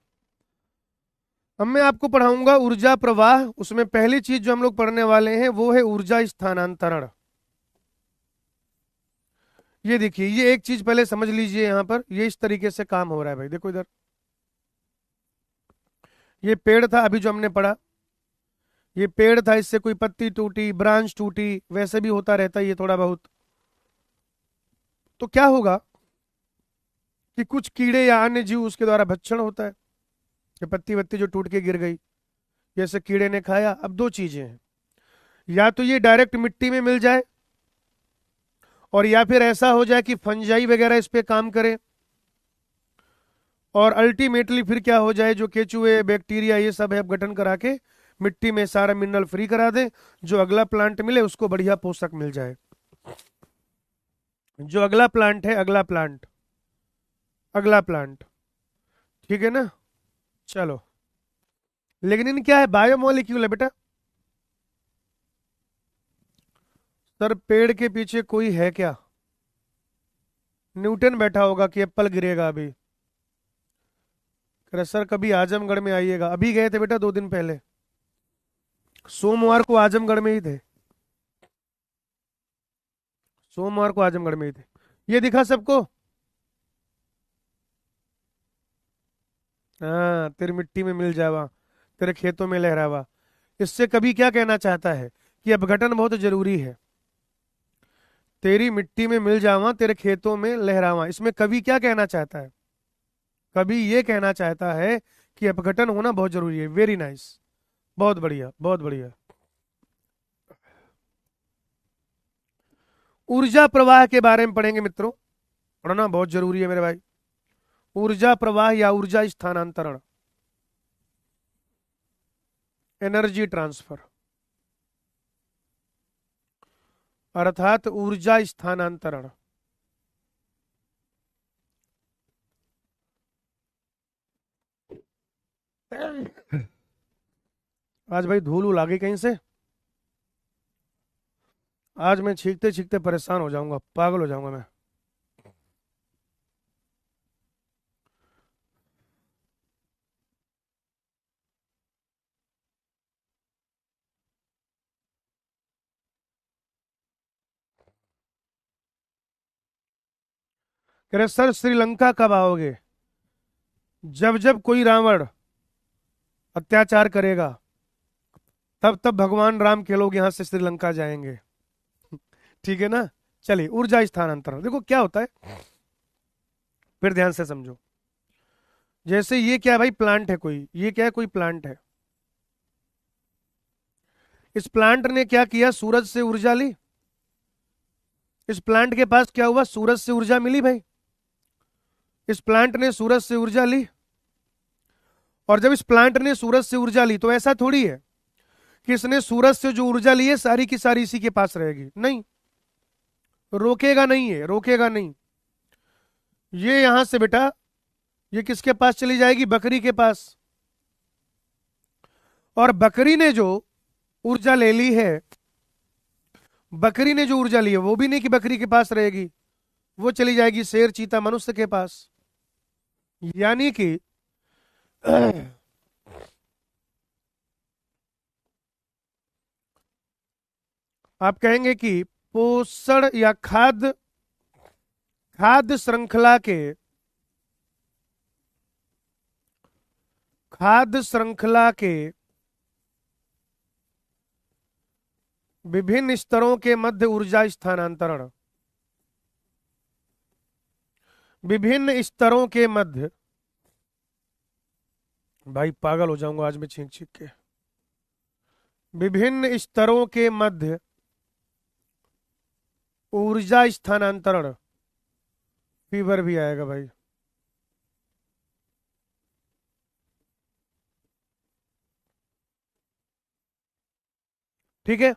Speaker 1: अब मैं आपको पढ़ाऊंगा ऊर्जा प्रवाह। उसमें पहली चीज जो हम लोग पढ़ने वाले हैं वो है ऊर्जा स्थानांतरण। ये देखिए, ये एक चीज पहले समझ लीजिए, यहां पर ये इस तरीके से काम हो रहा है भाई, देखो इधर। ये पेड़ था अभी जो हमने पढ़ा, ये पेड़ था, इससे कोई पत्ती टूटी, ब्रांच टूटी, वैसे भी होता रहता है ये थोड़ा बहुत। तो क्या होगा कि कुछ कीड़े या अन्य जीव उसके द्वारा भक्षण होता है। ये पत्ती वत्ती जो टूट के गिर गई, जैसे कीड़े ने खाया। अब दो चीजें हैं, या तो ये डायरेक्ट मिट्टी में मिल जाए, और या फिर ऐसा हो जाए कि फंजाई वगैरह इस पे काम करे, और अल्टीमेटली फिर क्या हो जाए, जो केचुए बैक्टीरिया ये सब है अपघटन करा के मिट्टी में सारा मिनरल फ्री करा दे, जो अगला प्लांट मिले उसको बढ़िया पोषक मिल जाए। जो अगला प्लांट है, अगला प्लांट, अगला प्लांट, ठीक है ना। चलो, लेकिन इन क्या है, बायोमोलिक्यूल है बेटा। सर पेड़ के पीछे कोई है क्या? न्यूटन बैठा होगा कि एप्पल गिरेगा अभी। कह रहा सर कभी आजमगढ़ में आइएगा। अभी गए थे बेटा 2 दिन पहले, सोमवार को आजमगढ़ में ही थे, सोमवार को आजमगढ़ में ही थे। ये दिखा सबको? हाँ, तेरी मिट्टी में मिल जावा, तेरे खेतों में लहरावा। इससे कभी क्या कहना चाहता है कि अपघटन बहुत जरूरी है। तेरी मिट्टी में मिल जावा, तेरे खेतों में लहरावा, इसमें कवि क्या कहना चाहता है? कवि ये कहना चाहता है कि अपघटन होना बहुत जरूरी है। वेरी नाइस, बहुत बढ़िया बहुत बढ़िया। ऊर्जा प्रवाह के बारे में पढ़ेंगे मित्रों, पढ़ना बहुत जरूरी है मेरे भाई। ऊर्जा प्रवाह या ऊर्जा स्थानांतरण, एनर्जी ट्रांसफर, अर्थात ऊर्जा स्थानांतरण। आज भाई धूल उल आ गई कहीं से, आज मैं छींकते छींकते परेशान हो जाऊंगा, पागल हो जाऊंगा मैं। कह रहे सर श्रीलंका कब आओगे? जब जब कोई रावण अत्याचार करेगा तब तब भगवान राम के लोग यहां से श्रीलंका जाएंगे। ठीक है ना। चलिए, ऊर्जा स्थानांतरण देखो क्या होता है, फिर ध्यान से समझो। जैसे ये क्या है भाई, प्लांट है कोई, ये क्या है, कोई प्लांट है। इस प्लांट ने क्या किया, सूरज से ऊर्जा ली। इस प्लांट के पास क्या हुआ, सूरज से ऊर्जा मिली भाई। इस प्लांट ने सूरज से ऊर्जा ली, और जब इस प्लांट ने सूरज से ऊर्जा ली तो ऐसा थोड़ी है कि इसने सूरज से जो ऊर्जा ली है सारी की सारी इसी के पास रहेगी, नहीं, रोकेगा नहीं है, रोकेगा नहीं। ये यहां से बेटा ये किसके पास चली जाएगी, बकरी के पास। और बकरी ने जो ऊर्जा ले ली है, बकरी ने जो ऊर्जा ली है वो भी नहीं कि बकरी के पास रहेगी, वो चली जाएगी शेर चीता मनुष्य के पास। यानी कि आप कहेंगे कि पोषण या खाद्य खाद्य श्रृंखला के खाद्य श्रृंखला के विभिन्न स्तरों के मध्य ऊर्जा स्थानांतरण, विभिन्न स्तरों के मध्य, भाई पागल हो जाऊंगा आज मैं छींक छींक के, विभिन्न स्तरों के मध्य ऊर्जा स्थानांतरण, फीवर भी आएगा भाई। ठीक है।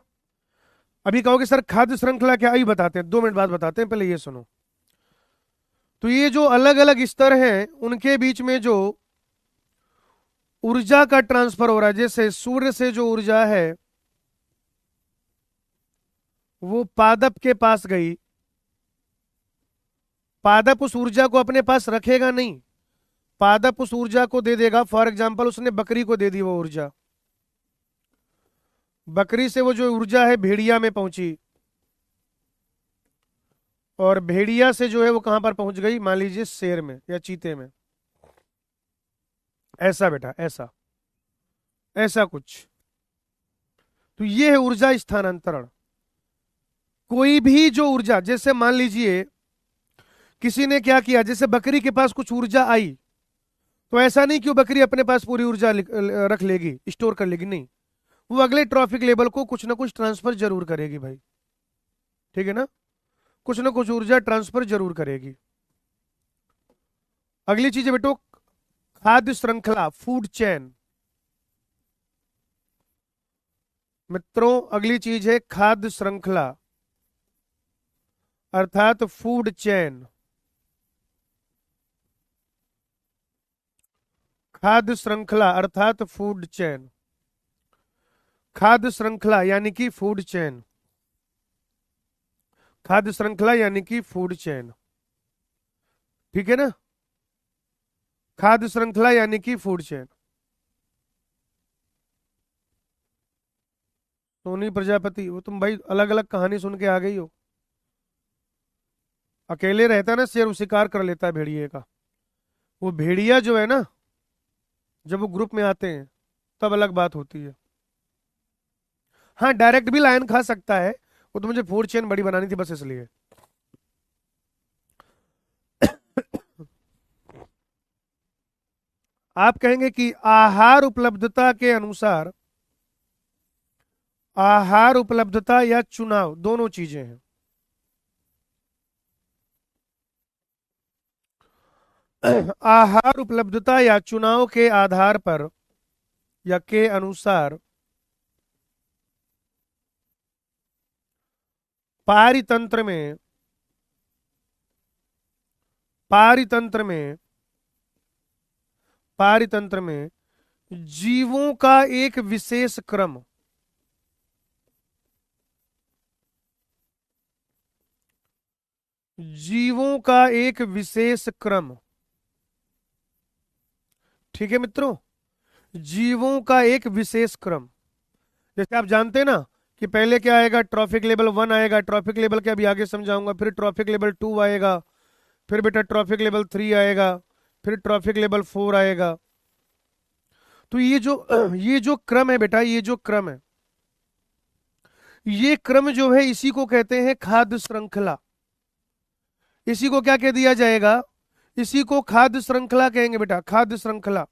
Speaker 1: अभी कहोगे सर खाद्य श्रृंखला क्या, अभी बताते हैं, 2 मिनट बाद बताते हैं, पहले ये सुनो। तो ये जो अलग अलग स्तर हैं उनके बीच में जो ऊर्जा का ट्रांसफर हो रहा है, जैसे सूर्य से जो ऊर्जा है वो पादप के पास गई, पादप उस ऊर्जा को अपने पास रखेगा नहीं, पादप उस ऊर्जा को दे देगा। फॉर एग्जांपल उसने बकरी को दे दी वो ऊर्जा, बकरी से वो जो ऊर्जा है भेड़िया में पहुंची, और भेड़िया से जो है वो कहां पर पहुंच गई, मान लीजिए शेर में या चीते में। ऐसा बेटा, ऐसा ऐसा कुछ। तो ये है ऊर्जा स्थानांतरण। कोई भी जो ऊर्जा, जैसे मान लीजिए किसी ने क्या किया, जैसे बकरी के पास कुछ ऊर्जा आई, तो ऐसा नहीं कि वो बकरी अपने पास पूरी ऊर्जा रख लेगी, स्टोर कर लेगी, नहीं, वो अगले ट्रॉफिक लेवल को कुछ ना कुछ ट्रांसफर जरूर करेगी भाई। ठीक है ना, कुछ ना कुछ ऊर्जा ट्रांसफर जरूर करेगी। अगली चीज है बेटो खाद्य श्रृंखला, फूड चेन। मित्रों अगली चीज है खाद्य श्रृंखला अर्थात फूड चेन। खाद्य श्रृंखला अर्थात फूड चेन, खाद्य श्रृंखला यानी कि फूड चेन, खाद्य श्रृंखला यानी कि फूड चेन। ठीक है ना, खाद्य श्रृंखला यानी कि फूड चेन। सोनी प्रजापति, वो तुम भाई अलग अलग कहानी सुन के आ गई हो। अकेले रहता है ना शेर, वो शिकार कर लेता है भेड़िए का। वो भेड़िया जो है ना, जब वो ग्रुप में आते हैं तब अलग बात होती है। हाँ डायरेक्ट भी लायन खा सकता है, वो तो मुझे फूड चेन बड़ी बनानी थी बस इसलिए। आप कहेंगे कि आहार उपलब्धता के अनुसार, आहार उपलब्धता या चुनाव दोनों चीजें हैं। आहार उपलब्धता या चुनाव के आधार पर या के अनुसार पारितंत्र में पारितंत्र में पारितंत्र में जीवों का एक विशेष क्रम जीवों का एक विशेष क्रम, ठीक है मित्रों, जीवों का एक विशेष क्रम। जैसे आप जानते हैं ना कि पहले क्या आएगा, ट्रॉफिक लेवल 1 आएगा, ट्रॉफिक लेवल के अभी आगे समझाऊंगा, फिर ट्रॉफिक लेवल 2 आएगा, फिर बेटा ट्रॉफिक लेवल 3 आएगा, फिर ट्रॉफिक लेवल 4 आएगा। तो ये जो क्रम है बेटा, ये जो क्रम है, ये क्रम जो है इसी को कहते हैं खाद्य श्रृंखला। इसी को क्या कह दिया जाएगा, इसी को खाद्य श्रृंखला कहेंगे बेटा, खाद्य श्रृंखला,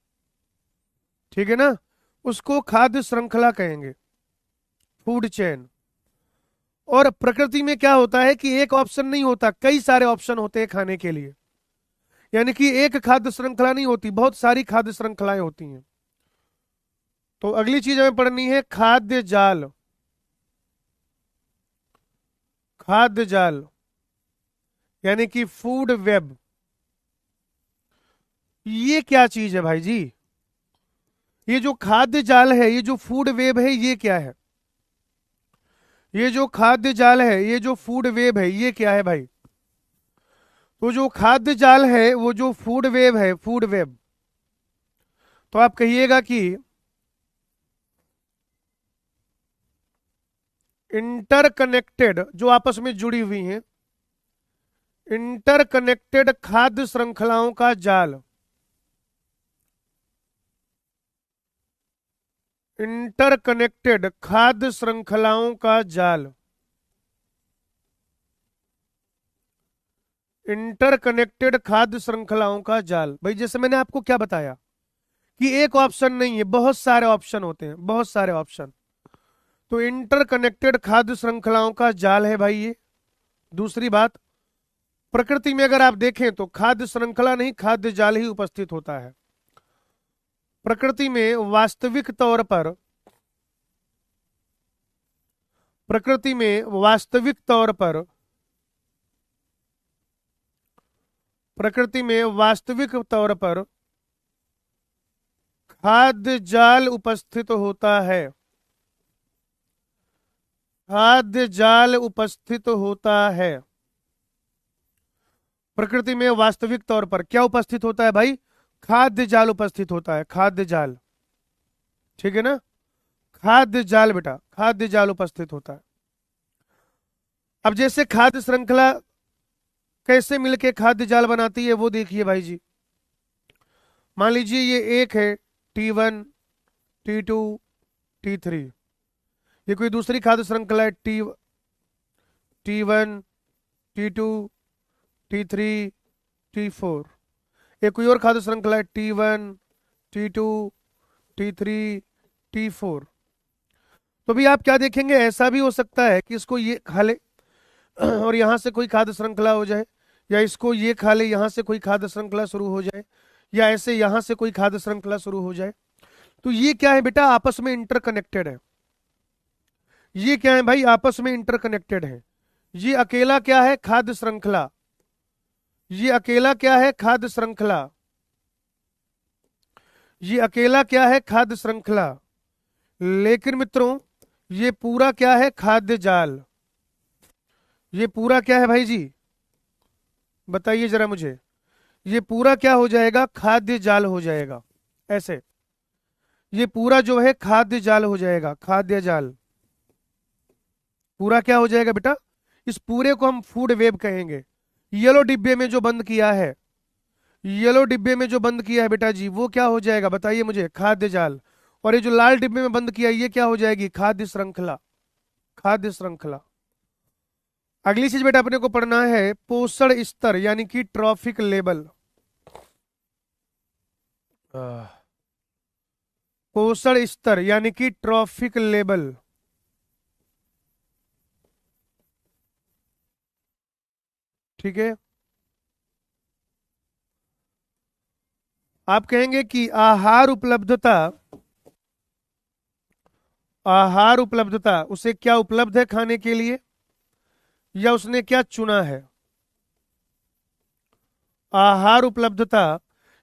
Speaker 1: ठीक है ना, उसको खाद्य श्रृंखला कहेंगे, फूड चेन। और प्रकृति में क्या होता है कि एक ऑप्शन नहीं होता, कई सारे ऑप्शन होते हैं खाने के लिए, यानी कि एक खाद्य श्रृंखला नहीं होती, बहुत सारी खाद्य श्रृंखलाएं होती हैं। तो अगली चीज हमें पढ़नी है खाद्य जाल। खाद्य जाल यानी कि फूड वेब, ये क्या चीज है भाई जी? ये जो खाद्य जाल है, ये जो फूड वेब है, ये क्या है? ये जो खाद्य जाल है, ये जो फूड वेब है, ये क्या है भाई? तो जो खाद्य जाल है, वो जो फूड वेब है, फूड वेब, तो आप कहिएगा कि इंटरकनेक्टेड, जो आपस में जुड़ी हुई हैं, इंटरकनेक्टेड खाद्य श्रृंखलाओं का जाल, इंटरकनेक्टेड खाद्य श्रृंखलाओं का जाल, इंटरकनेक्टेड खाद्य श्रृंखलाओं का जाल। भाई जैसे मैंने आपको क्या बताया कि एक ऑप्शन नहीं है, बहुत सारे ऑप्शन होते हैं, बहुत सारे ऑप्शन। तो इंटरकनेक्टेड खाद्य श्रृंखलाओं का जाल है भाई ये। दूसरी बात, प्रकृति में अगर आप देखें तो खाद्य श्रृंखला नहीं, खाद्य जाल ही उपस्थित होता है। प्रकृति में वास्तविक तौर पर, प्रकृति में वास्तविक तौर पर, प्रकृति में वास्तविक तौर पर खाद्य जाल उपस्थित होता है, खाद्य जाल उपस्थित होता है। प्रकृति में वास्तविक तौर पर क्या उपस्थित होता है भाई? खाद्य जाल उपस्थित होता है, खाद्य जाल, ठीक है ना, खाद्य जाल बेटा, खाद्य जाल उपस्थित होता है। अब जैसे खाद्य श्रृंखला कैसे मिलके खाद्य जाल बनाती है वो देखिए भाई जी। मान लीजिए ये एक है T1, T2, T3, ये कोई दूसरी खाद्य श्रृंखला है T1, T2, T3, T4, एक कोई और खाद्य श्रृंखला है T1, T2, T3, T4। तो भी आप क्या देखेंगे, ऐसा भी हो सकता है कि इसको ये खा ले और यहां से कोई खाद्य श्रृंखला हो जाए, या इसको ये खा ले, यहां से कोई खाद्य श्रृंखला शुरू हो जाए, या ऐसे यहां से कोई खाद्य श्रृंखला शुरू हो जाए। तो ये क्या है बेटा, आपस में इंटरकनेक्टेड है। ये क्या है भाई, आपस में इंटरकनेक्टेड है। ये अकेला क्या है, खाद्य श्रृंखला, ये अकेला क्या है, खाद्य श्रृंखला, ये अकेला क्या है, खाद्य श्रृंखला। लेकिन मित्रों ये पूरा क्या है, खाद्य जाल। ये पूरा क्या है भाई जी, बताइए जरा मुझे। ये पूरा क्या हो जाएगा, खाद्य जाल हो जाएगा। ऐसे ये पूरा जो है खाद्य जाल हो जाएगा, खाद्य जाल पूरा क्या हो जाएगा बेटा, इस पूरे को हम फूड वेब कहेंगे। येलो डिब्बे में जो बंद किया है, येलो डिब्बे में जो बंद किया है बेटा जी, वो क्या हो जाएगा बताइए मुझे, खाद्य जाल। और ये जो लाल डिब्बे में बंद किया है, ये क्या हो जाएगी, खाद्य श्रृंखला, खाद्य श्रृंखला। अगली चीज बेटा अपने को पढ़ना है पोषण स्तर यानी कि ट्रॉफिक लेवल। पोषण स्तर यानी कि ट्रॉफिक लेवल, ठीक है। आप कहेंगे कि आहार उपलब्धता उसे क्या उपलब्ध है खाने के लिए, या उसने क्या चुना है। आहार उपलब्धता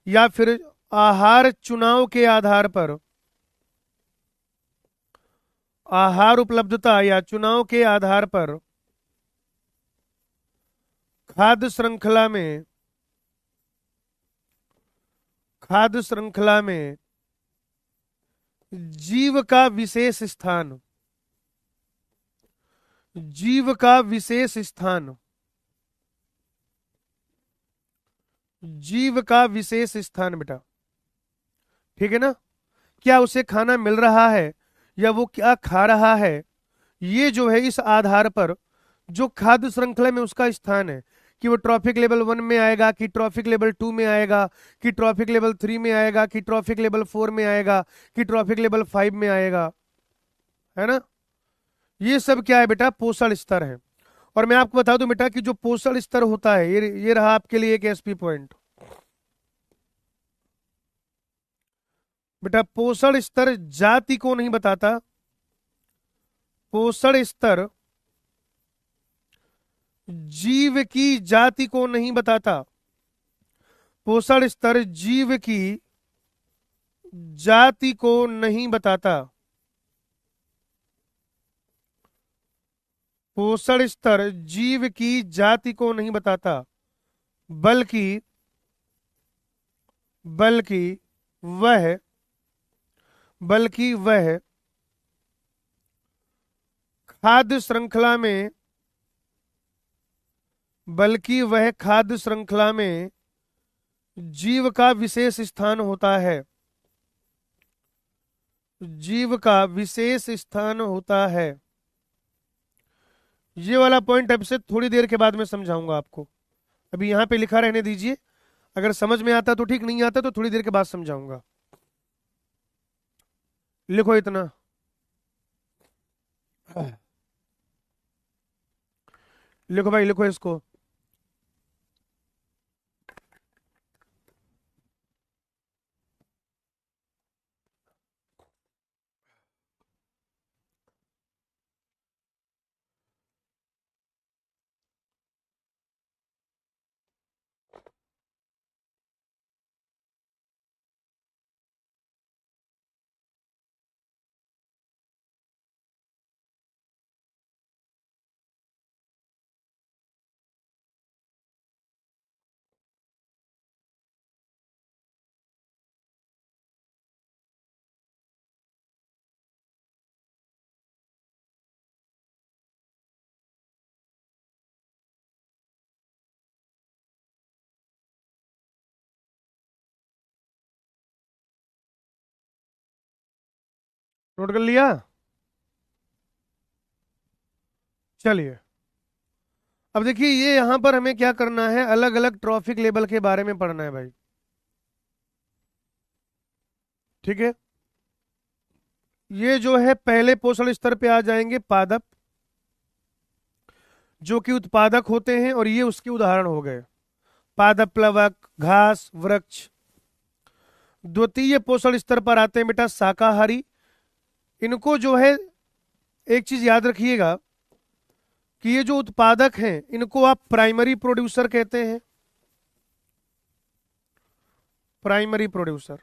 Speaker 1: या फिर आहार चुनाव के आधार पर, आहार उपलब्धता या चुनाव के आधार पर खाद्य श्रृंखला में, खाद्य श्रृंखला में जीव का विशेष स्थान, जीव का विशेष स्थान, जीव का विशेष स्थान बेटा, ठीक है ना। क्या उसे खाना मिल रहा है या वो क्या खा रहा है, ये जो है इस आधार पर जो खाद्य श्रृंखला में उसका स्थान है, कि वो ट्रॉफिक लेवल 1 में आएगा, कि ट्रॉफिक लेवल 2 में आएगा, कि ट्रॉफिक लेवल 3 में आएगा, कि ट्रॉफिक लेवल 4 में आएगा, कि ट्रॉफिक लेवल 5 में आएगा, है ना। ये सब क्या है बेटा, पोषण स्तर है। और मैं आपको बता दूं बेटा कि जो पोषण स्तर होता है, ये रहा आपके लिए एक एसपी पॉइंट। बेटा पोषण स्तर जाति को नहीं बताता, पोषण स्तर जीव की जाति को नहीं बताता, पोषण स्तर जीव की जाति को नहीं बताता, पोषण स्तर जीव की जाति को नहीं बताता, बल्कि बल्कि वह बल्कि वह खाद्य श्रृंखला में, बल्कि वह खाद्य श्रृंखला में जीव का विशेष स्थान होता है, जीव का विशेष स्थान होता है। ये वाला पॉइंट अब से थोड़ी देर के बाद मैं समझाऊंगा आपको, अभी यहां पे लिखा रहने दीजिए। अगर समझ में आता तो ठीक, नहीं आता तो थोड़ी देर के बाद समझाऊंगा। लिखो इतना, लिखो भाई, लिखो इसको। नोट कर लिया, चलिए। अब देखिए ये यहां पर हमें क्या करना है, अलग अलग ट्रॉफिक लेवल के बारे में पढ़ना है भाई, ठीक है। ये जो है पहले पोषण स्तर पे आ जाएंगे पादप, जो कि उत्पादक होते हैं, और ये उसके उदाहरण हो गए, पादप, प्लवक, घास, वृक्ष। द्वितीय पोषण स्तर पर आते हैं बेटा शाकाहारी। इनको जो है एक चीज याद रखिएगा कि ये जो उत्पादक हैं इनको आप प्राइमरी प्रोड्यूसर कहते हैं, प्राइमरी प्रोड्यूसर।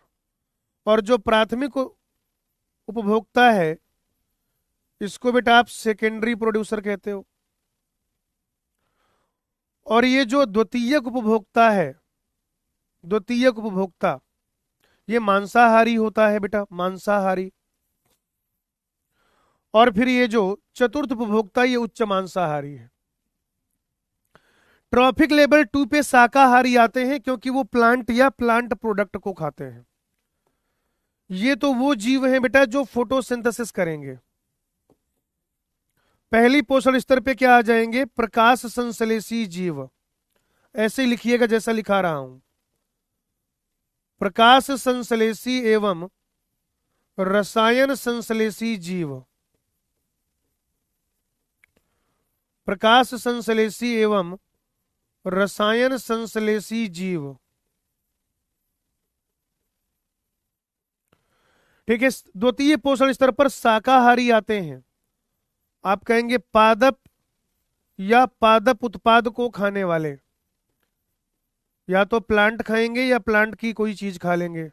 Speaker 1: और जो प्राथमिक उपभोक्ता है इसको बेटा आप सेकेंडरी प्रोड्यूसर कहते हो। और ये जो द्वितीयक उपभोक्ता है, द्वितीयक उपभोक्ता, ये मांसाहारी होता है बेटा, मांसाहारी। और फिर ये जो चतुर्थ उपभोक्ता, ये उच्च मांसाहारी है। ट्रॉफिक लेवल 2 पे शाकाहारी आते हैं क्योंकि वो प्लांट या प्लांट प्रोडक्ट को खाते हैं। ये तो वो जीव हैं बेटा जो फोटोसिंथेसिस करेंगे। पहली पोषण स्तर पे क्या आ जाएंगे, प्रकाश संश्लेषी जीव। ऐसे ही लिखिएगा जैसा लिखा रहा हूं, प्रकाश संश्लेषी एवं रसायन संश्लेषी जीव, प्रकाश संश्लेषी एवं रसायन संश्लेषी जीव। ठीक है। द्वितीय पोषण स्तर पर शाकाहारी आते हैं। आप कहेंगे पादप या पादप उत्पाद को खाने वाले, या तो प्लांट खाएंगे या प्लांट की कोई चीज खा लेंगे,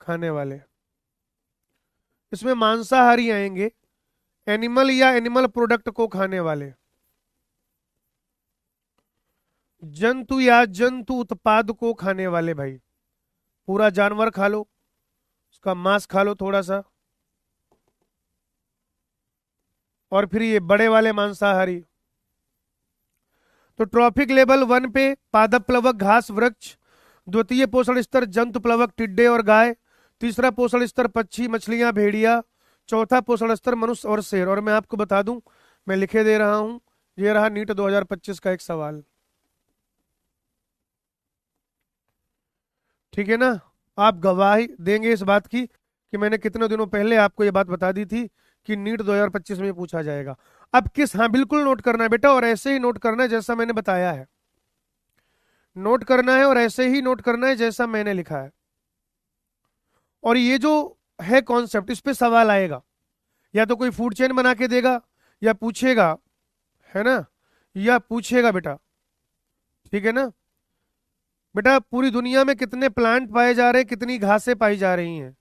Speaker 1: खाने वाले। इसमें मांसाहारी आएंगे, एनिमल या एनिमल प्रोडक्ट को खाने वाले, जंतु या जंतु उत्पाद को खाने वाले। भाई पूरा जानवर खा लो, उसका मांस खा लो थोड़ा सा, और फिर ये बड़े वाले मांसाहारी। तो ट्रॉफिक लेवल 1 पे पादप प्लवक घास वृक्ष, द्वितीय पोषण स्तर जंतु प्लवक टिड्डे और गाय, तीसरा पोषण स्तर पक्षी मछलियां भेड़िया, चौथा पोषण स्तर मनुष्य और शेर। और मैं आपको बता दूं, मैं लिखे दे रहा हूं, ये रहा नीट 2025 का एक सवाल। ठीक है ना। आप गवाही देंगे इस बात की कि मैंने कितने दिनों पहले आपको ये बात बता दी थी कि नीट 2025 में पूछा जाएगा। अब किस, हाँ बिल्कुल नोट करना है बेटा, और ऐसे ही नोट करना है जैसा मैंने बताया है, नोट करना है और ऐसे ही नोट करना है जैसा मैंने लिखा है। और ये जो है कॉन्सेप्ट, इस पे सवाल आएगा, या तो कोई फूड चेन बना के देगा या पूछेगा, है ना, या पूछेगा बेटा। ठीक है ना बेटा, पूरी दुनिया में कितने प्लांट पाए जा रहे हैं, कितनी घासें पाई जा रही हैं,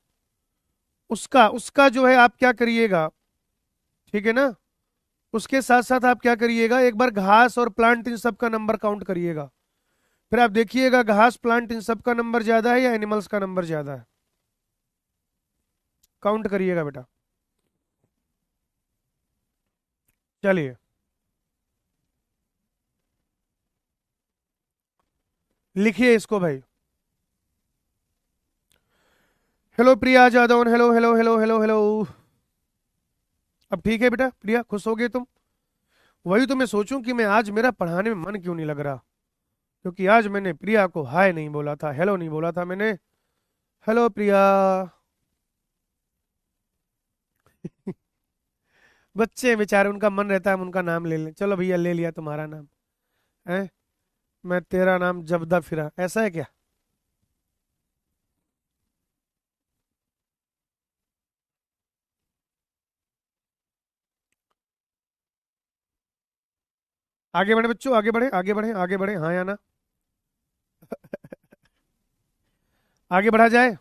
Speaker 1: उसका उसका जो है आप क्या करिएगा। ठीक है ना, उसके साथ साथ आप क्या करिएगा, एक बार घास और प्लांट इन सब का नंबर काउंट करिएगा। फिर आप देखिएगा घास प्लांट इन सब का नंबर ज्यादा है या एनिमल्स का नंबर ज्यादा है, काउंट करिएगा बेटा। चलिए लिखिए इसको भाई। Hello Priya Jadhav, hello hello hello hello hello. अब ठीक है बेटा, प्रिया खुश हो गए तुम। वही तो मैं सोचूं कि मैं आज मेरा पढ़ाने में मन क्यों नहीं लग रहा, क्योंकि आज मैंने प्रिया को हाय नहीं बोला था, हेलो नहीं बोला था मैंने। हेलो प्रिया। बच्चे बेचारे, उनका मन रहता है हम उनका नाम ले लें। चलो भैया ले लिया तुम्हारा नाम है, मैं तेरा नाम जबदा फिरा, ऐसा है क्या। आगे बढ़े बच्चों, आगे बढ़े आगे बढ़े आगे बढ़े, हाँ या ना। आगे बढ़ा जाए।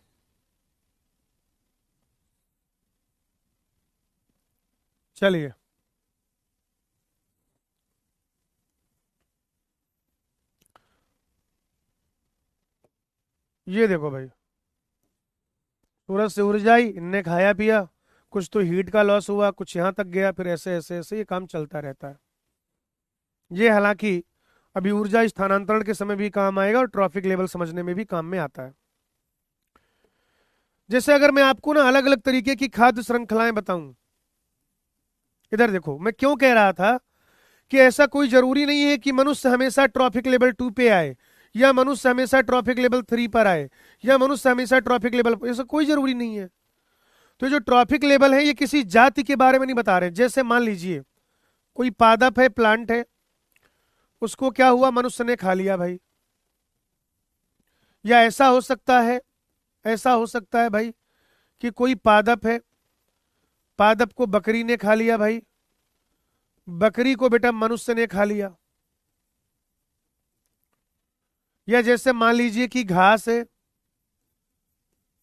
Speaker 1: चलिए ये देखो भाई, सूरज से उर्जाई, इनने खाया पिया, कुछ तो हीट का लॉस हुआ, कुछ यहां तक गया, फिर ऐसे ऐसे ऐसे ये काम चलता रहता है। ये हालांकि अभी ऊर्जा स्थानांतरण के समय भी काम आएगा और ट्रॉफिक लेवल समझने में भी काम में आता है। जैसे अगर मैं आपको ना अलग अलग तरीके की खाद्य श्रृंखलाएं बताऊं, इधर देखो, मैं क्यों कह रहा था कि ऐसा कोई जरूरी नहीं है कि मनुष्य हमेशा ट्रॉफिक लेवल 2 पे आए, या मनुष्य हमेशा ट्रॉफिक लेवल 3 पर आए, या मनुष्य हमेशा ट्रॉफिक लेवल, ऐसा कोई जरूरी नहीं है। तो जो ट्रॉफिक लेवल है ये किसी जाति के बारे में नहीं बता रहे। जैसे मान लीजिए कोई पादप है, प्लांट है, उसको क्या हुआ, मनुष्य ने खा लिया भाई। या ऐसा हो सकता है, ऐसा हो सकता है भाई कि कोई पादप है, पादप को बकरी ने खा लिया भाई, बकरी को बेटा मनुष्य ने खा लिया। या जैसे मान लीजिए कि घास है,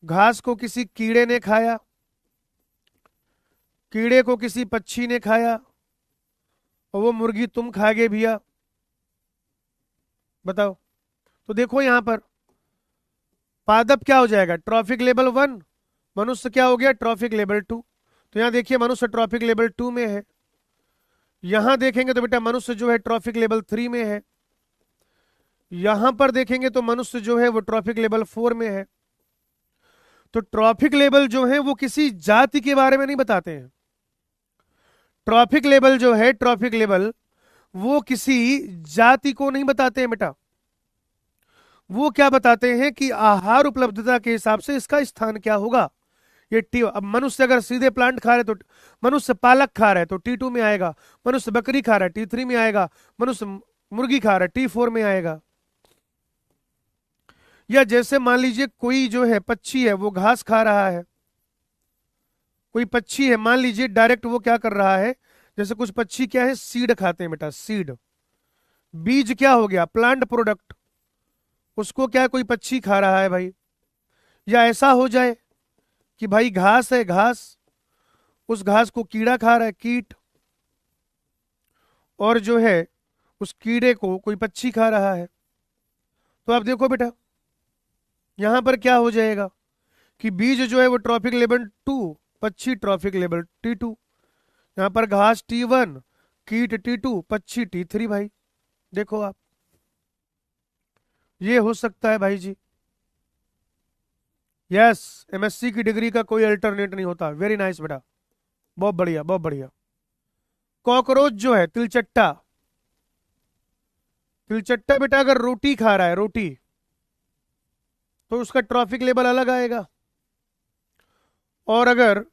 Speaker 1: घास को किसी कीड़े ने खाया, कीड़े को किसी पक्षी ने खाया, और वो मुर्गी तुम खा गए भैया। बताओ। तो देखो यहां पर पादप क्या हो जाएगा, ट्रॉफिक लेवल 1, मनुष्य क्या हो गया, ट्रॉफिक लेवल 2। तो यहां देखिए मनुष्य ट्रॉफिक लेवल 2 में है, यहां देखेंगे तो बेटा मनुष्य जो है ट्रॉफिक लेवल 3 में है, यहां पर देखेंगे तो मनुष्य जो है वो ट्रॉफिक लेवल 4 में है। तो ट्रॉफिक लेवल जो है वो किसी जाति के बारे में नहीं बताते हैं। ट्रॉफिक लेवल जो है, ट्रॉफिक लेवल वो किसी जाति को नहीं बताते हैं बेटा। वो क्या बताते हैं कि आहार उपलब्धता के हिसाब से इसका स्थान क्या होगा। ये टी, अब मनुष्य अगर सीधे प्लांट खा रहे तो मनुष्य पालक खा रहा है तो T2 में आएगा, मनुष्य बकरी खा रहा है T3 में आएगा, मनुष्य मुर्गी खा रहा है T4 में आएगा। या जैसे मान लीजिए कोई जो है पक्षी है वो घास खा रहा है, कोई पक्षी है मान लीजिए डायरेक्ट वो क्या कर रहा है, जैसे कुछ पक्षी क्या है सीड खाते हैं बेटा, सीड, बीज क्या हो गया प्लांट प्रोडक्ट, उसको क्या कोई पक्षी खा रहा है भाई। या ऐसा हो जाए कि भाई घास है, घास, उस घास को कीड़ा खा रहा है, कीट, और जो है उस कीड़े को कोई पक्षी खा रहा है। तो आप देखो बेटा यहां पर क्या हो जाएगा कि बीज जो है वो ट्रॉफिक लेवल 2, पक्षी ट्रॉफिक लेवल T2, यहां पर घास T1, कीट T2, पक्षी T3 भाई। देखो आप, ये हो सकता है भाई जी। यस, MSc की डिग्री का कोई अल्टरनेट नहीं होता। वेरी नाइस बेटा, बहुत बढ़िया बहुत बढ़िया। कॉकरोच जो है तिलचट्टा, तिलचट्टा बेटा अगर रोटी खा रहा है, रोटी, तो उसका ट्रॉफिक लेवल अलग आएगा। और अगर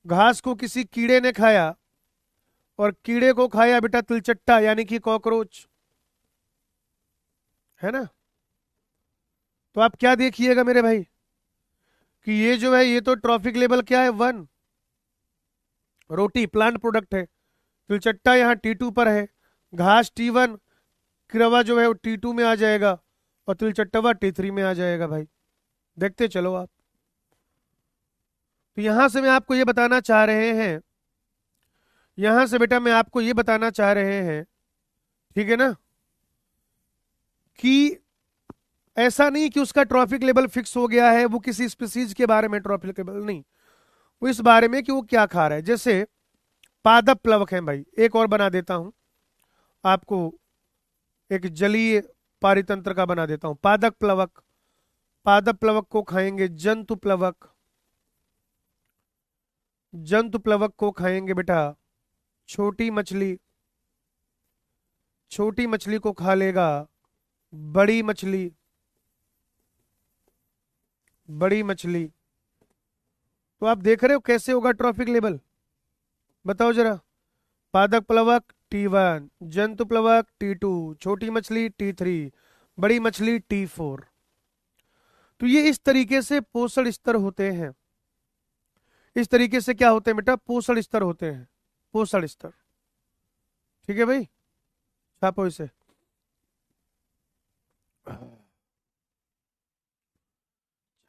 Speaker 1: घास को किसी कीड़े ने खाया, और कीड़े को खाया बेटा तिलचट्टा यानी कि कॉकरोच, है ना, तो आप क्या देखिएगा मेरे भाई कि ये जो है ये तो ट्रॉफिक लेवल क्या है 1, रोटी प्लांट प्रोडक्ट है, तिलचट्टा यहाँ T2 पर है, घास T1, किरवा जो है वो T2 में आ जाएगा, और तिलचट्टवा T3 में आ जाएगा भाई। देखते चलो आप। तो यहां से मैं आपको ये बताना चाह रहे हैं, यहां से बेटा मैं आपको ये बताना चाह रहे हैं, ठीक है ना, कि ऐसा नहीं कि उसका ट्रॉफिक लेवल फिक्स हो गया है, वो किसी स्पीसीज के बारे में ट्रॉफिक लेवल नहीं, वो इस बारे में कि वो क्या खा रहा है। जैसे पादप प्लवक है भाई, एक और बना देता हूं आपको, एक जलीय पारितंत्र का बना देता हूं, पादप प्लवक। पादप प्लवक को खाएंगे जंतु प्लवक, जंतु प्लवक को खाएंगे बेटा छोटी मछली, छोटी मछली को खा लेगा बड़ी मछली, बड़ी मछली। तो आप देख रहे हो कैसे होगा ट्रॉफिक लेवल, बताओ जरा। पादप प्लवक T1, जंतु प्लवक T2, छोटी मछली T3, बड़ी मछली T4। तो ये इस तरीके से पोषण स्तर होते हैं, इस तरीके से क्या होते हैं बेटा पोषण स्तर होते हैं, पोषण स्तर। ठीक है भाई, छापो इसे।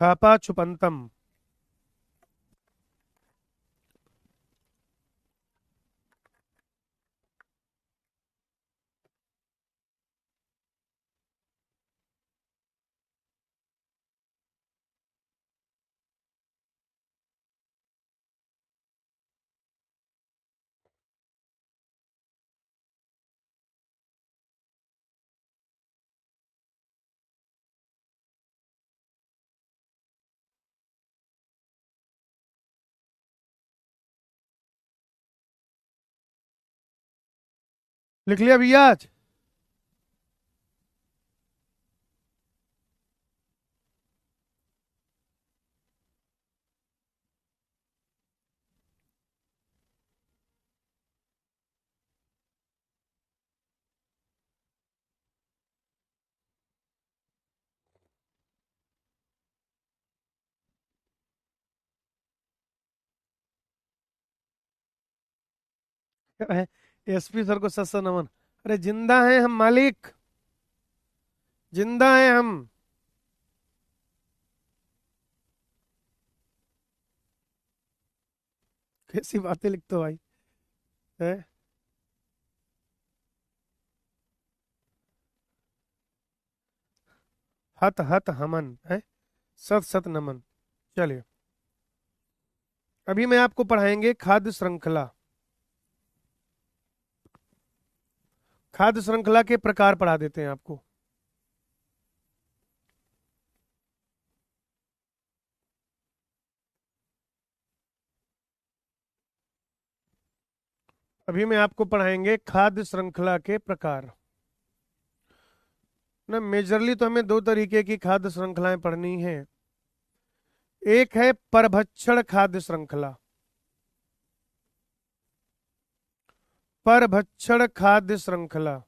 Speaker 1: छापा छुपंतम। लिख लिया भैया आज। SP सर को सत नमन। अरे जिंदा हैं हम मालिक, जिंदा हैं हम। कैसी बातें लिखते हो भाई, है? हत हत हमन है, सत सत नमन। चलिए अभी मैं आपको पढ़ाएंगे खाद्य श्रृंखला, खाद्य श्रृंखला के प्रकार पढ़ा देते हैं आपको। अभी मैं आपको पढ़ाएंगे खाद्य श्रृंखला के प्रकार। ना मेजरली तो हमें दो तरीके की खाद्य श्रृंखलाएं पढ़नी है। एक है परभक्षण खाद्य श्रृंखला, परभक्षण खाद्य श्रृंखला।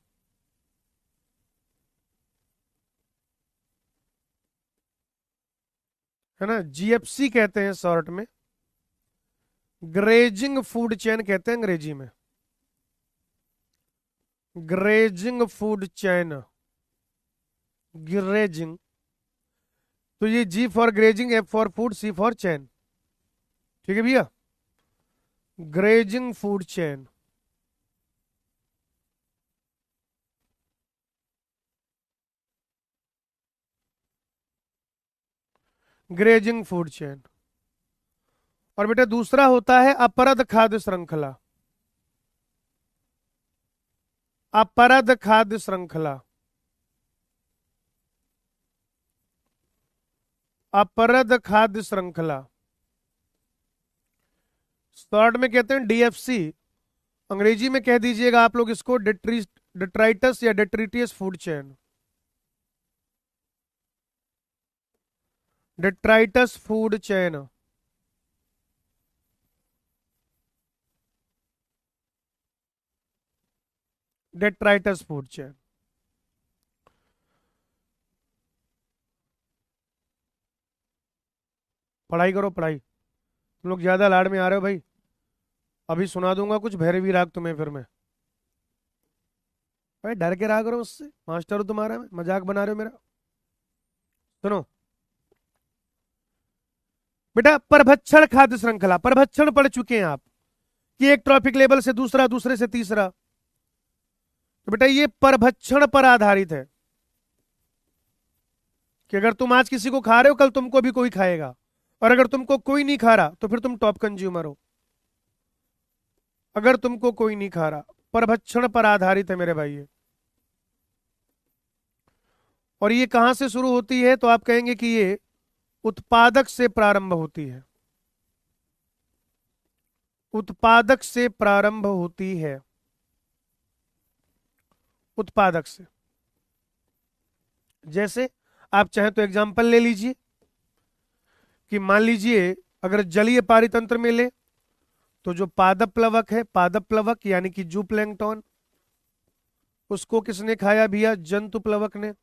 Speaker 1: है ना, जीएफसी कहते हैं शॉर्ट में, ग्रेजिंग फूड चेन कहते हैं अंग्रेजी में, ग्रेजिंग फूड चेन, ग्रेजिंग। तो ये G for grazing, F for food, C for chain. ठीक है भैया, grazing food chain. Grazing food chain. और बेटा दूसरा होता है अपरद खाद्य श्रृंखला, अपरद खाद्य श्रृंखला, अपरद खाद्य श्रृंखला, शॉर्ट में कहते हैं डीएफसी, अंग्रेजी में कह दीजिएगा आप लोग इसको डिट्राइटस या detritus food chain, detritus food chain. Detritus food chain. पढ़ाई करो पढ़ाई, तुम लोग ज्यादा लाड में आ रहे हो भाई। अभी सुना दूंगा कुछ भैरवी राग तुम्हें फिर मैं। भाई डर के रहा करो उससे, मास्टर हो तुम्हारा, मैं मजाक बना रहे हो मेरा। सुनो बेटा, परभक्षण खाद्य श्रृंखला, परभक्षण पढ़ चुके हैं आप कि एक ट्रॉफिक लेवल से दूसरा, दूसरे से तीसरा। तो बेटा ये परभक्षण पर आधारित है कि अगर तुम आज किसी को खा रहे हो, कल तुमको भी कोई खाएगा, और अगर तुमको कोई नहीं खा रहा तो फिर तुम टॉप कंज्यूमर हो। अगर तुमको कोई नहीं खा रहा, परभक्षण पर आधारित है मेरे भाई ये। और ये कहां से शुरू होती है, तो आप कहेंगे कि ये उत्पादक से प्रारंभ होती है, उत्पादक से प्रारंभ होती है, उत्पादक से। जैसे आप चाहें तो एग्जांपल ले लीजिए कि मान लीजिए अगर जलीय पारितंत्र में ले तो जो पादप प्लवक है, पादप प्लवक यानी कि जू प्लैंकटन, उसको किसने खाया भैया, जंतु प्लवक ने।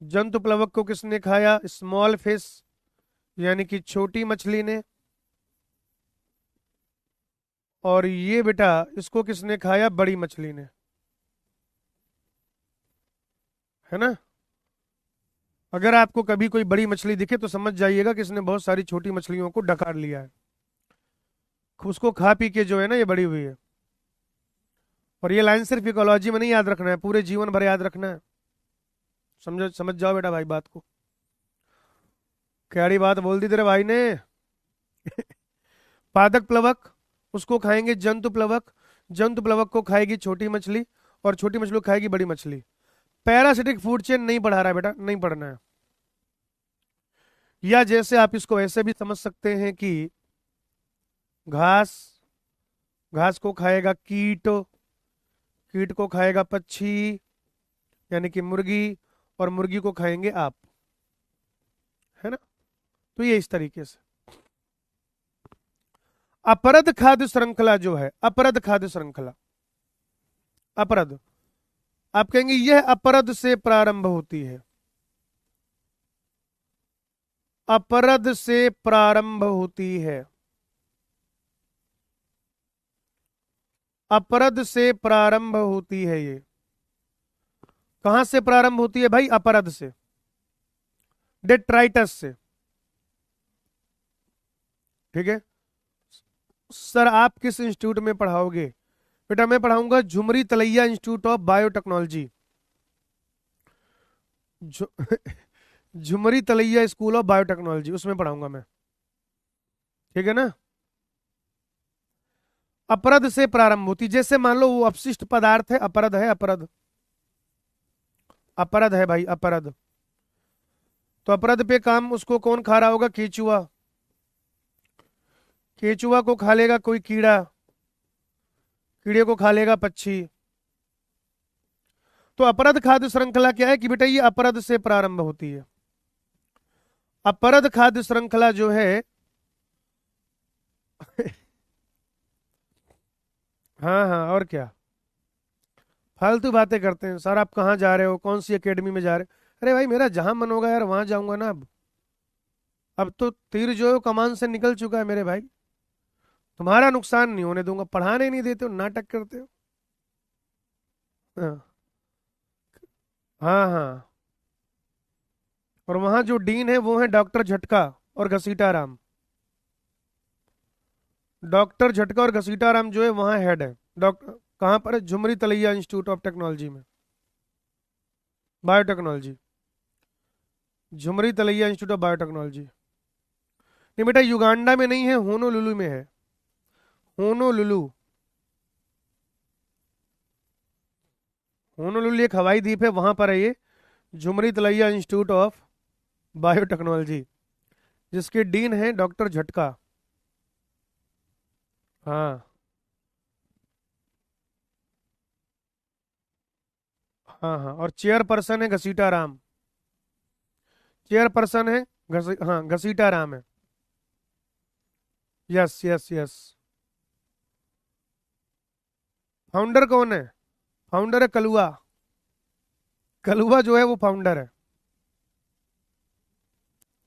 Speaker 1: जंतु प्लवक को किसने खाया, स्मॉल फिश यानी कि छोटी मछली ने। और ये बेटा इसको किसने खाया, बड़ी मछली ने, है ना। अगर आपको कभी कोई बड़ी मछली दिखे तो समझ जाइएगा कि इसने बहुत सारी छोटी मछलियों को डकार लिया है, उसको खा पी के जो है ना ये बड़ी हुई है। और ये लाइन सिर्फ इकोलॉजी में नहीं याद रखना है, पूरे जीवन भर याद रखना है। समझो, समझ जाओ बेटा भाई बात को। कैड़ी बात बोल दी तेरे भाई ने। पादक प्लवक, उसको खाएंगे जंतु प्लवक, जंतु प्लवक को खाएगी छोटी मछली, और छोटी मछली को खाएगी बड़ी मछली। पैरासिटिक फूड चेन नहीं पढ़ा रहा है बेटा, नहीं पढ़ना है। या जैसे आप इसको ऐसे भी समझ सकते हैं कि घास, घास को खाएगा कीट, कीट को खाएगा पक्षी यानी कि मुर्गी, और मुर्गी को खाएंगे आप, है ना। तो ये इस तरीके से अपरद खाद्य श्रृंखला जो है, अपरद खाद्य श्रृंखला, अपरद, आप कहेंगे यह अपरद से प्रारंभ होती है, अपरद से प्रारंभ होती है, अपरद से प्रारंभ होती है। ये कहां से प्रारंभ होती है भाई, अपरद से, डेट्राइटस से। ठीक है सर, आप किस इंस्टीट्यूट में पढ़ाओगे, बेटा मैं पढ़ाऊंगा Jhumri Telaiya institute of biotechnology, Jhumri Telaiya school of biotechnology, उसमें पढ़ाऊंगा मैं। ठीक है ना। अपरद से प्रारंभ होती, जैसे मान लो वो अपशिष्ट पदार्थ है, अपरद है, अपरद, अपरद है भाई, अपरद। तो अपरद पे काम उसको कौन खा रहा होगा, केचुआ, केचुआ को खा लेगा कोई कीड़ा, कीड़े को खा लेगा पक्षी। तो अपरद खाद्य श्रृंखला क्या है कि बेटा ये अपरद से प्रारंभ होती है। अपरद खाद्य श्रृंखला जो है हाँ हाँ और क्या, फालतू बातें करते हैं, सर आप कहाँ जा रहे हो, कौन सी एकेडमी में जा रहे हो। अरे भाई मेरा जहां मन होगा यार वहां जाऊंगा ना। अब तो तीर जो है वो कमान से निकल चुका है मेरे भाई। तुम्हारा नुकसान नहीं होने दूंगा, पढ़ाने नहीं देते हो, नाटक करते हो। हाँ हाँ हाँ। और वहां जो डीन है वो है डॉक्टर झटका और घसीटा राम। डॉक्टर झटका और घसीटा राम जो है वहां हेड है। डॉक्टर कहाँ पर है? Jhumri Telaiya institute of technology में, biotechnology. Jhumri Telaiya institute of biotechnology. नहीं बेटा, युगांडा में नहीं है, होनोलुलु में है। होनोलुलु। होनोलुलु एक हवाई द्वीप है, वहां पर है ये Jhumri Telaiya institute of biotechnology, जिसके डीन है डॉक्टर झटका। हाँ हाँ हाँ। और चेयरपर्सन है घसीटा राम। चेयरपर्सन है हाँ घसीटा राम है। Yes yes yes. फाउंडर कौन है? फाउंडर है कलुआ। कलुआ जो है वो फाउंडर है।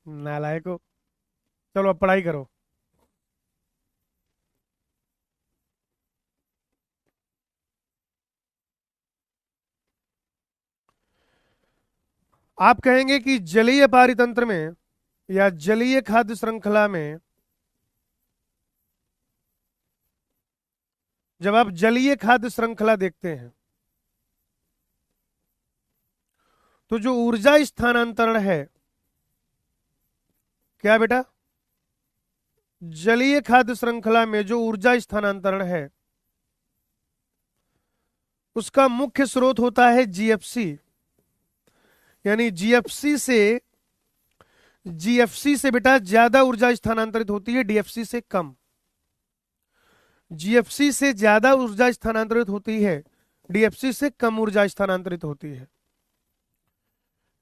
Speaker 1: नालायको। चलो अब पढ़ाई करो। आप कहेंगे कि जलीय पारितंत्र में या जलीय खाद्य श्रृंखला में, जब आप जलीय खाद्य श्रृंखला देखते हैं तो जो ऊर्जा स्थानांतरण है, क्या बेटा? जलीय खाद्य श्रृंखला में जो ऊर्जा स्थानांतरण है उसका मुख्य स्रोत होता है जीएफसी। यानी जीएफसी से बेटा ज्यादा ऊर्जा स्थानांतरित होती है, डीएफसी से कम। जीएफसी से ज्यादा ऊर्जा स्थानांतरित होती है, डीएफसी से कम ऊर्जा स्थानांतरित होती है।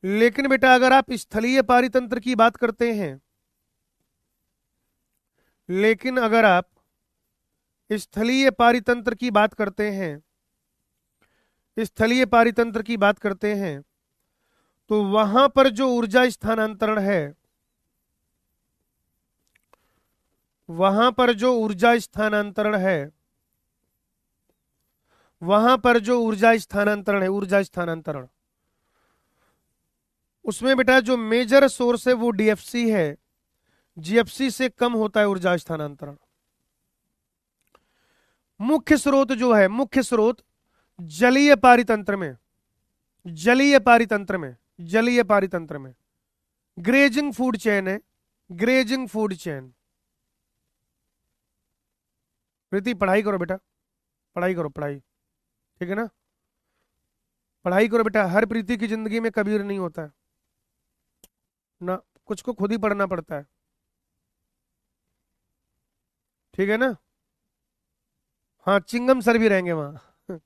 Speaker 1: लेकिन बेटा अगर आप स्थलीय पारितंत्र की बात करते हैं, लेकिन अगर आप स्थलीय पारितंत्र की बात करते हैं, स्थलीय पारितंत्र की बात करते हैं, तो वहां पर जो ऊर्जा स्थानांतरण है, वहां पर जो ऊर्जा स्थानांतरण है, वहां पर जो ऊर्जा स्थानांतरण है, ऊर्जा स्थानांतरण, उसमें बेटा जो मेजर सोर्स है वो डीएफसी है। जीएफसी से कम होता है ऊर्जा स्थानांतरण। मुख्य स्रोत जो है, मुख्य स्रोत जलीय पारितंत्र में, जलीय पारितंत्र में, जलीय पारितंत्र में ग्रेजिंग फूड चेन है। Grazing food chain. प्रीति पढ़ाई करो बेटा, पढ़ाई करो पढ़ाई, ठीक है ना? पढ़ाई करो बेटा, हर प्रीति की जिंदगी में कबीर नहीं होता है ना, कुछ को खुद ही पढ़ना पड़ता है, ठीक है ना? हाँ चिंगम सर भी रहेंगे वहां।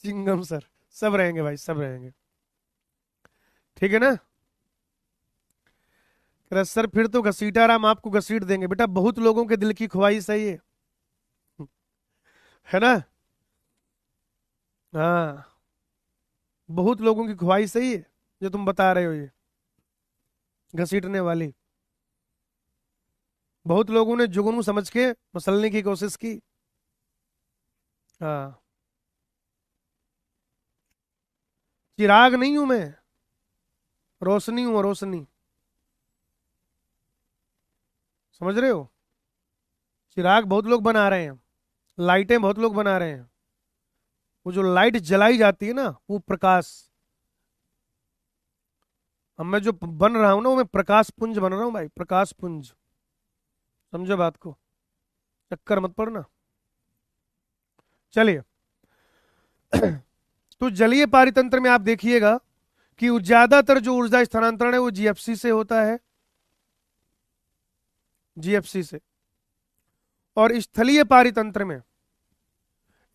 Speaker 1: चिंगम सर सब रहेंगे भाई, सब रहेंगे, ठीक है ना? कह रहा, सर फिर तो घसीटा राम आपको घसीट देंगे। बेटा बहुत लोगों के दिल की ख्वाहिश है ये, है ना? हाँ बहुत लोगों की ख्वाहिश है ये जो तुम बता रहे हो, ये घसीटने वाली। बहुत लोगों ने जुगनू समझ के मसलने की कोशिश की। हाँ चिराग नहीं हूं मैं, रोशनी हूं, रोशनी। समझ रहे हो? चिराग बहुत लोग बना रहे हैं, लाइटें बहुत लोग बना रहे हैं। वो जो लाइट जलाई जाती है ना, वो प्रकाश। अब मैं जो बन रहा हूं ना, वो मैं प्रकाश पुंज बन रहा हूं भाई, प्रकाश पुंज। समझो बात को, चक्कर मत पड़ना। चलिए। तो जलीय पारितंत्र में आप देखिएगा कि ज्यादातर जो ऊर्जा स्थानांतरण है वो जीएफसी से होता है, जीएफसी से। और स्थलीय पारितंत्र में,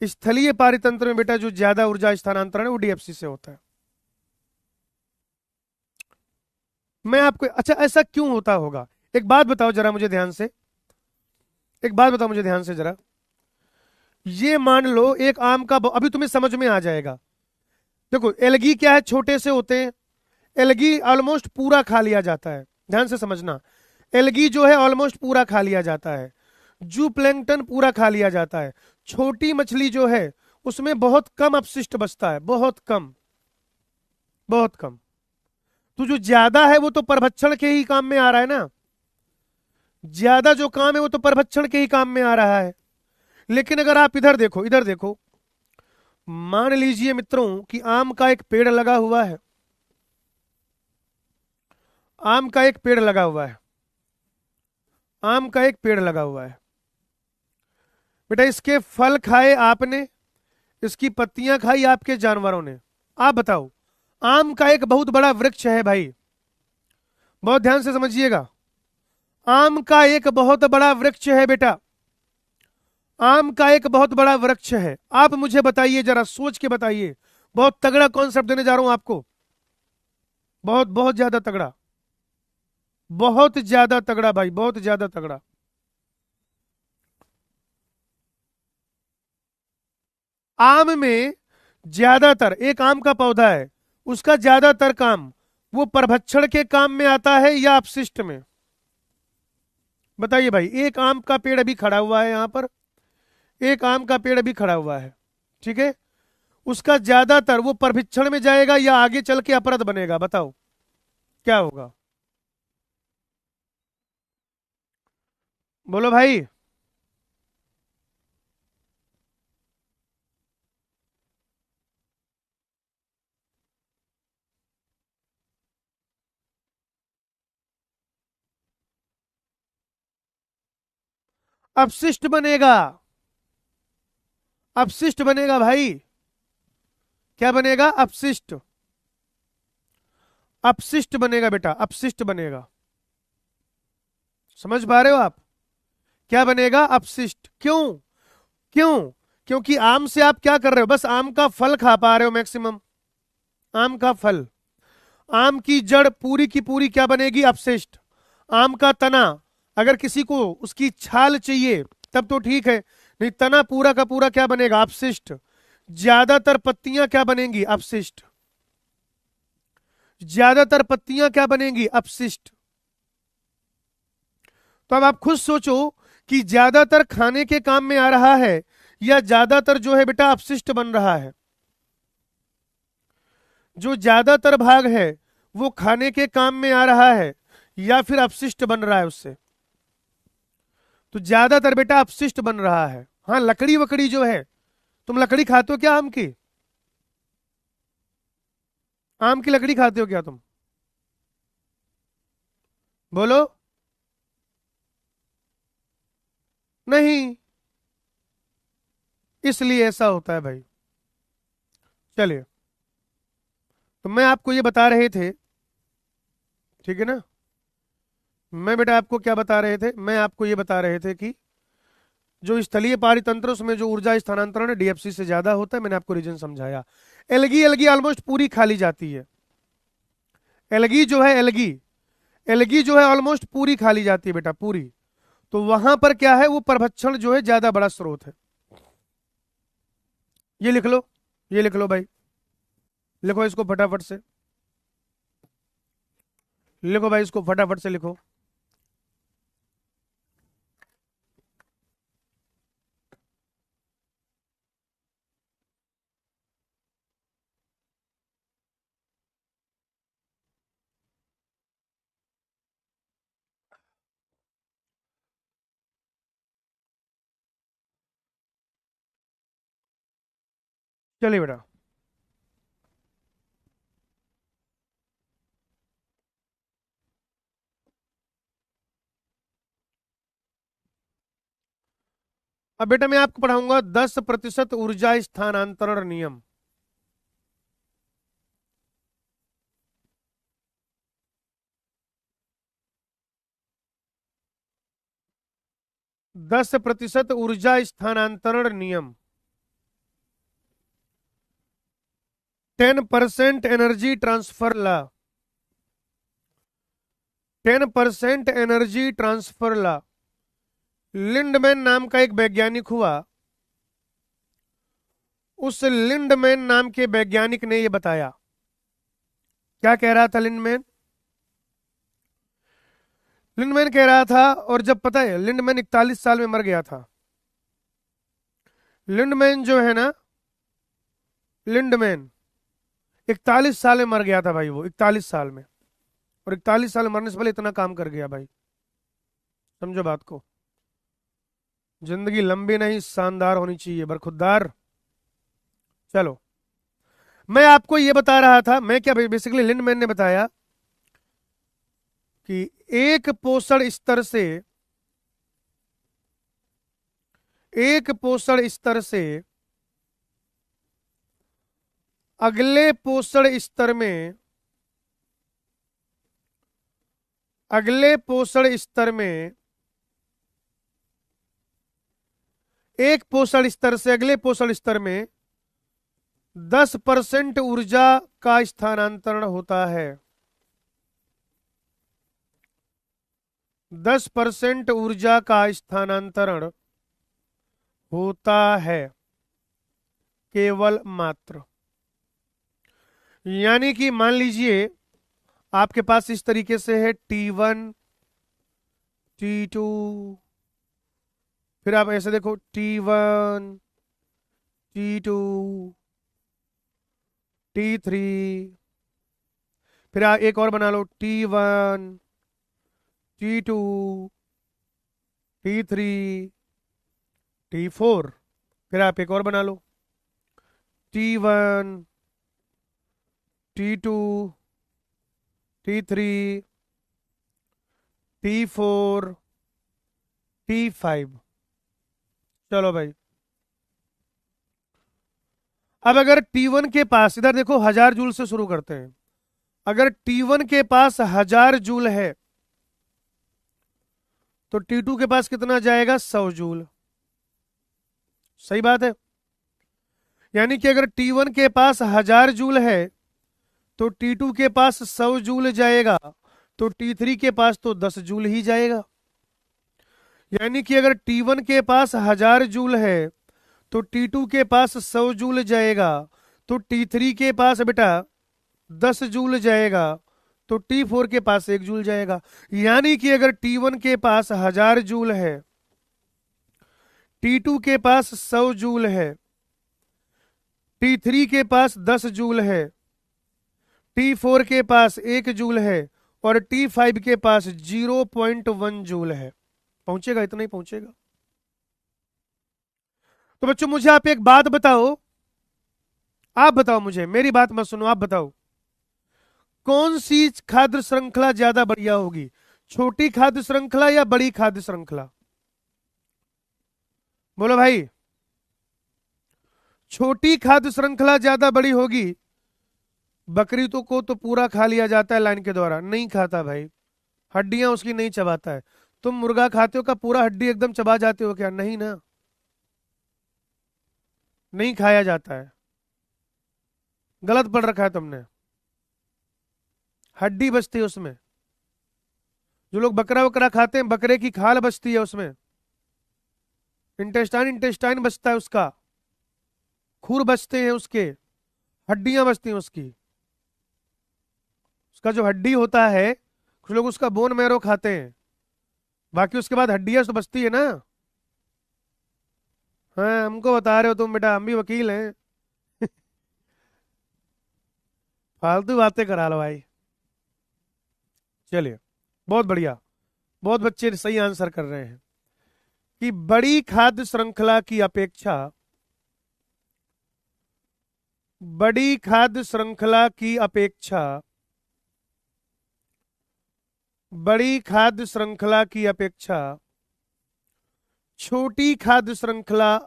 Speaker 1: स्थलीय पारितंत्र में बेटा जो ज्यादा ऊर्जा स्थानांतरण है वो डीएफसी से होता है। मैं आपको, अच्छा ऐसा क्यों होता होगा? एक बात बताओ जरा मुझे ध्यान से, एक बात बताओ मुझे ध्यान से जरा। ये मान लो एक आम का अभी तुम्हें समझ में आ जाएगा। देखो एलगी क्या है, छोटे से होते हैं। एलगी ऑलमोस्ट पूरा खा लिया जाता है, ध्यान से समझना। एलगी जो है ऑलमोस्ट पूरा खा लिया जाता है। जू प्लैंकटन पूरा खा लिया जाता है। छोटी मछली जो है उसमें बहुत कम अपशिष्ट बचता है, बहुत कम, बहुत कम। तो जो ज्यादा है वो तो परभक्षण के ही काम में आ रहा है ना। ज्यादा जो काम है वो तो परभक्षण के ही काम में आ रहा है। लेकिन अगर आप इधर देखो, इधर देखो, मान लीजिए मित्रों कि आम का एक पेड़ लगा हुआ है। आम का एक पेड़ लगा हुआ है। आम का एक पेड़ लगा हुआ है। बेटा इसके फल खाए आपने, इसकी पत्तियां खाई आपके जानवरों ने। आप बताओ, आम का एक बहुत बड़ा वृक्ष है भाई, बहुत ध्यान से समझिएगा। आम का एक बहुत बड़ा वृक्ष है बेटा, आम का एक बहुत बड़ा वृक्ष है। आप मुझे बताइए, जरा सोच के बताइए। बहुत तगड़ा कॉन्सेप्ट देने जा रहा हूं आपको, बहुत बहुत ज्यादा तगड़ा, बहुत ज्यादा तगड़ा भाई, बहुत ज्यादा तगड़ा। आम में ज्यादातर, एक आम का पौधा है, उसका ज्यादातर काम वो परभक्षण के काम में आता है या अपशिष्ट में? बताइए भाई। एक आम का पेड़ अभी खड़ा हुआ है यहां पर, एक आम का पेड़ अभी खड़ा हुआ है, ठीक है। उसका ज्यादातर वो परभक्षण में जाएगा या आगे चल के अपरद बनेगा? बताओ क्या होगा, बोलो भाई। अपशिष्ट बनेगा, अपशिष्ट बनेगा भाई। क्या बनेगा? अपशिष्ट, अपशिष्ट बनेगा बेटा, अपशिष्ट बनेगा। समझ पा रहे हो आप? क्या बनेगा? अपशिष्ट। क्यों? क्यों? क्योंकि आम से आप क्या कर रहे हो? बस आम का फल खा पा रहे हो मैक्सिमम, आम का फल। आम की जड़ पूरी की पूरी क्या बनेगी? अपशिष्ट। आम का तना, अगर किसी को उसकी छाल चाहिए तब तो ठीक है, नहीं तना पूरा का पूरा क्या बनेगा? अपशिष्ट। ज्यादातर पत्तियां क्या बनेंगी? अपशिष्ट। ज्यादातर पत्तियां क्या बनेंगी? अपशिष्ट। तो अब आप खुद सोचो कि ज्यादातर खाने के काम में आ रहा है या ज्यादातर जो है बेटा अपशिष्ट बन रहा है? जो ज्यादातर भाग है वो खाने के काम में आ रहा है या फिर अपशिष्ट बन रहा है उससे? तो ज्यादातर बेटा अपशिष्ट बन रहा है। हाँ, लकड़ी वकड़ी जो है, तुम लकड़ी खाते हो क्या आम की? आम की लकड़ी खाते हो क्या तुम? बोलो। नहीं, इसलिए ऐसा होता है भाई। चलिए, तो मैं आपको ये बता रहे थे, ठीक है ना। मैं बेटा आपको क्या बता रहे थे? मैं आपको ये बता रहे थे कि जो स्थलीय पारितंत्र उसमें जो ऊर्जा स्थानांतरण है डीएफसी से ज्यादा होता है। मैंने आपको रीजन समझाया। एलगी, एलगी ऑलमोस्ट पूरी खाली जाती है। एलगी जो है, एलगी, एलगी जो है ऑलमोस्ट पूरी खाली जाती है बेटा, पूरी। तो वहां पर क्या है? वो परभक्षण जो है ज्यादा बड़ा स्रोत है। ये लिख लो, ये लिख लो भाई, लिखो इसको फटाफट से, लिखो भाई इसको फटाफट से लिखो। चलिए बेटा, अब बेटा मैं आपको पढ़ाऊंगा 10% ऊर्जा स्थानांतरण नियम। 10% ऊर्जा स्थानांतरण नियम। 10% एनर्जी ट्रांसफर ला। 10% एनर्जी ट्रांसफर ला। लिंडमैन नाम का एक वैज्ञानिक हुआ, उस लिंडमैन नाम के वैज्ञानिक ने यह बताया। क्या कह रहा था लिंडमैन? लिंडमैन कह रहा था, और जब पता है लिंडमैन 41 साल में मर गया था। लिंडमैन जो है ना, लिंडमैन 41 साल में मर गया था भाई, वो 41 साल में। और 41 साल में मरने से पहले इतना काम कर गया भाई। समझो बात को। जिंदगी लंबी नहीं, शानदार होनी चाहिए, बरखुरदार। चलो, मैं आपको ये बता रहा था, मैं क्या बेसिकली लिंडमैन ने बताया कि एक पोषण स्तर से, एक पोषण स्तर से अगले पोषण स्तर में, अगले पोषण स्तर में, एक पोषण स्तर से अगले पोषण स्तर में 10% ऊर्जा का स्थानांतरण होता है। 10% ऊर्जा का स्थानांतरण होता है, केवल मात्र। यानी कि मान लीजिए आपके पास इस तरीके से है T1 T2, फिर आप ऐसे देखो T1 T2 T3, फिर आप एक और बना लो T1 T2 T3 T4, फिर आप एक और बना लो T1 T2 T3 T4 T5। चलो भाई, अब अगर T1 के पास, इधर देखो 1000 जूल से शुरू करते हैं। अगर T1 के पास 1000 जूल है तो T2 के पास कितना जाएगा? 100 जूल। सही बात है। यानी कि अगर T1 के पास 1000 जूल है तो T2 के पास 100 जूल जाएगा, तो T3 के पास तो 10 जूल ही जाएगा। यानी कि अगर T1 के पास 1000 जूल है तो T2 के पास 100 जूल जाएगा, तो T3 के पास बेटा 10 जूल जाएगा, तो T4 के पास 1 जूल जाएगा। यानी कि अगर T1 के पास 1000 जूल है, T2 के पास 100 जूल है, T3 के पास 10 जूल है, T4 के पास 1 जूल है, और T5 के पास 0.1 जूल है। पहुंचेगा? इतना ही पहुंचेगा। तो बच्चों मुझे आप एक बात बताओ, आप बताओ मुझे, मेरी बात मत सुनो, आप बताओ कौन सी खाद्य श्रृंखला ज्यादा बढ़िया होगी? छोटी खाद्य श्रृंखला या बड़ी खाद्य श्रृंखला? बोलो भाई। छोटी खाद्य श्रृंखला ज्यादा बड़ी होगी। बकरी तो को तो पूरा खा लिया जाता है लाइन के द्वारा, नहीं खाता भाई, हड्डियां उसकी नहीं चबाता है। तुम मुर्गा खाते हो का पूरा हड्डी एकदम चबा जाते हो क्या? नहीं ना, नहीं खाया जाता है, गलत पढ़ रखा है तुमने। हड्डी बचती है उसमें। जो लोग बकरा वकरा खाते हैं, बकरे की खाल बचती है उसमें, इंटेस्टाइन इंटेस्टाइन बचता है उसका, खूर बचते हैं उसके, हड्डियां बचती हैं उसकी। उसका जो हड्डी होता है, कुछ लोग उसका बोन मैरो खाते हैं, बाकी उसके बाद हड्डियां तो बचती है ना। हाँ, हमको बता रहे हो तुम बेटा, हम भी वकील हैं। फालतू बातें करा लो भाई। चलिए, बहुत बढ़िया, बहुत बच्चे सही आंसर कर रहे हैं कि बड़ी खाद्य श्रृंखला की अपेक्षा, बड़ी खाद्य श्रृंखला की अपेक्षा, बड़ी खाद्य श्रृंखला की अपेक्षा छोटी खाद्य श्रृंखला,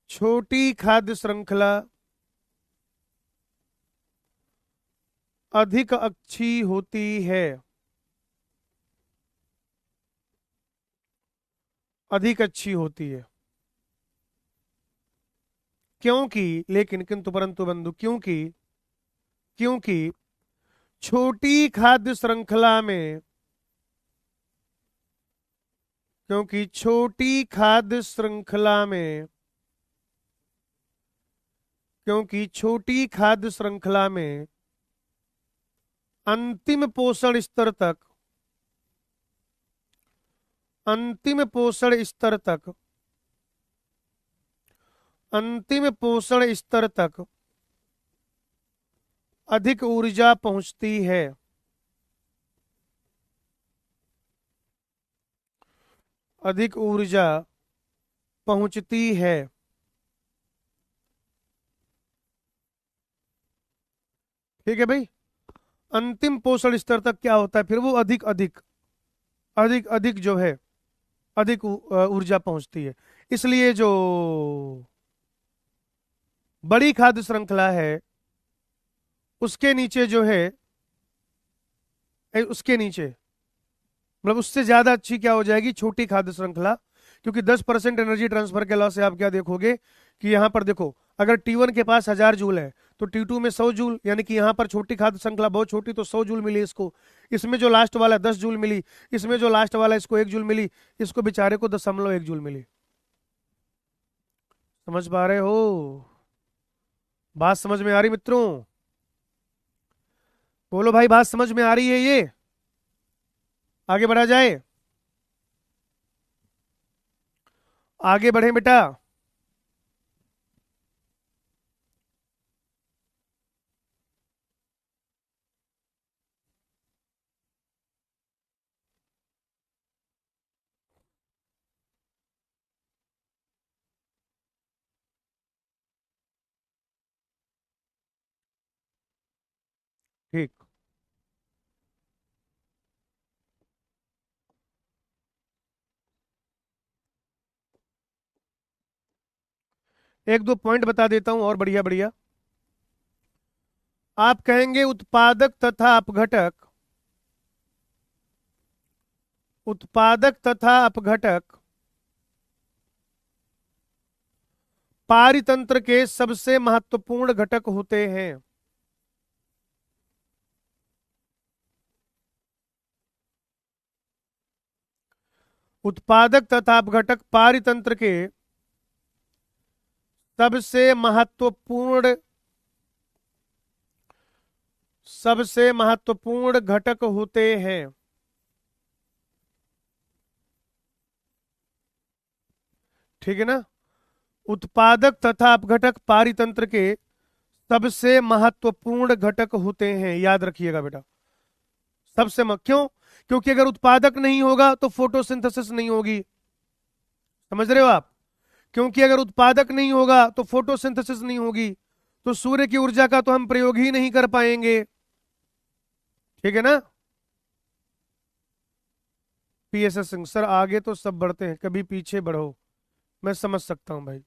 Speaker 1: छोटी खाद्य श्रृंखला अधिक अच्छी होती है, अधिक अच्छी होती है। क्योंकि, लेकिन, किंतु परंतु बंधु, क्योंकि, क्योंकि छोटी खाद्य श्रृंखला में, क्योंकि छोटी खाद्य श्रृंखला में क्योंकि छोटी खाद्य श्रृंखला में अंतिम पोषण स्तर तक अंतिम पोषण स्तर तक अंतिम पोषण स्तर तक अधिक ऊर्जा पहुंचती है। अधिक ऊर्जा पहुंचती है। ठीक है भाई। अंतिम पोषण स्तर तक क्या होता है फिर, वो अधिक अधिक अधिक अधिक जो है, अधिक ऊर्जा पहुंचती है। इसलिए जो बड़ी खाद्य श्रृंखला है उसके नीचे जो है, उसके नीचे मतलब उससे ज्यादा अच्छी क्या हो जाएगी, छोटी खाद्य श्रृंखला। क्योंकि 10% एनर्जी ट्रांसफर के लॉ से आप क्या देखोगे कि यहां पर देखो, अगर T1 के पास 1000 जूल है तो T2 में 100 जूल, यानी कि यहाँ पर छोटी खाद्य श्रृंखला बहुत छोटी तो 100 जूल मिली इसको। इसमें जो लास्ट वाला 10 जूल मिली, इसमें जो लास्ट वाला इसको 1 जूल मिली, इसको बेचारे को 0.1 जूल मिली। समझ पा रहे हो? बात समझ में आ रही मित्रों? बोलो भाई, बात समझ में आ रही है ये? आगे बढ़ा जाए? आगे बढ़े बेटा। ठीक। एक दो पॉइंट बता देता हूं और बढ़िया बढ़िया। आप कहेंगे उत्पादक तथा अपघटक, उत्पादक तथा अपघटक पारितंत्र के सबसे महत्वपूर्ण घटक होते हैं। उत्पादक तथा अपघटक पारितंत्र के सबसे महत्वपूर्ण घटक होते हैं। ठीक है ना? उत्पादक तथा अपघटक पारितंत्र के सबसे महत्वपूर्ण घटक होते हैं, याद रखिएगा बेटा। क्यों? क्योंकि अगर उत्पादक नहीं होगा तो फोटोसिंथेसिस नहीं होगी। समझ रहे हो आप? क्योंकि अगर उत्पादक नहीं होगा तो फोटोसिंथेसिस नहीं होगी, तो सूर्य की ऊर्जा का तो हम प्रयोग ही नहीं कर पाएंगे। ठीक है ना? पीएसएस सिंह सर, आगे तो सब बढ़ते हैं, कभी पीछे बढ़ो। मैं समझ सकता हूं भाई,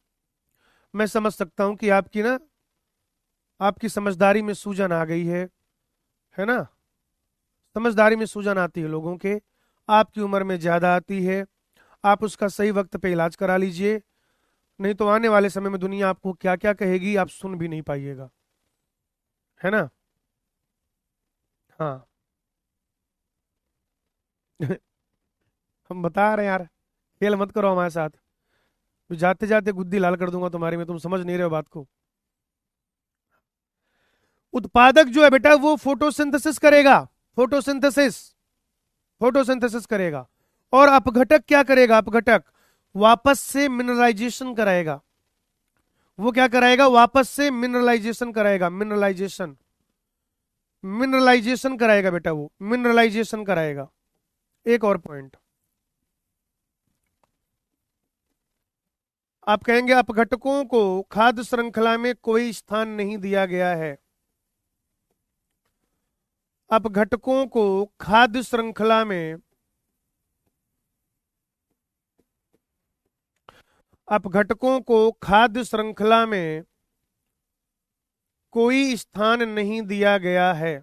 Speaker 1: मैं समझ सकता हूं कि आपकी ना, आपकी समझदारी में सूजन आ गई है ना? समझदारी में सूजन आती है लोगों के, आपकी उम्र में ज्यादा आती है। आप उसका सही वक्त पे इलाज करा लीजिए, नहीं तो आने वाले समय में दुनिया आपको क्या क्या कहेगी आप सुन भी नहीं पाइएगा। है ना? हाँ। हम बता रहे हैं यार, खेल मत करो हमारे साथ। तो जाते जाते गुद्दी लाल कर दूंगा तुम्हारी, में तुम समझ नहीं रहे हो बात को। उत्पादक जो है बेटा वो फोटोसिंथेसिस करेगा, फोटोसिंथेसिस फोटोसिंथेसिस करेगा। और अपघटक क्या करेगा? अपघटक वापस से मिनरलाइजेशन कराएगा। वो क्या कराएगा? वापस से मिनरलाइजेशन कराएगा। मिनरलाइजेशन मिनरलाइजेशन कराएगा बेटा, वो मिनरलाइजेशन कराएगा। एक और पॉइंट आप कहेंगे अपघटकों को खाद्य श्रृंखला में कोई स्थान नहीं दिया गया है। अपघटकों को खाद्य श्रृंखला में अपघटकों को खाद्य श्रृंखला में कोई स्थान नहीं दिया गया है।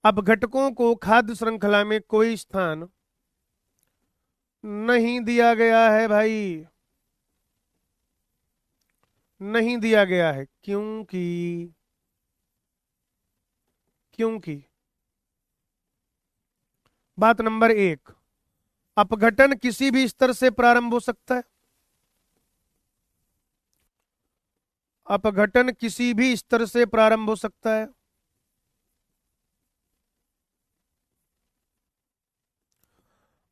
Speaker 1: अपघटकों को खाद्य श्रृंखला में कोई स्थान नहीं दिया गया है भाई, नहीं दिया गया है। क्योंकि बात नंबर 1, अपघटन किसी भी स्तर से प्रारंभ हो सकता है। अपघटन किसी भी स्तर से प्रारंभ हो सकता है।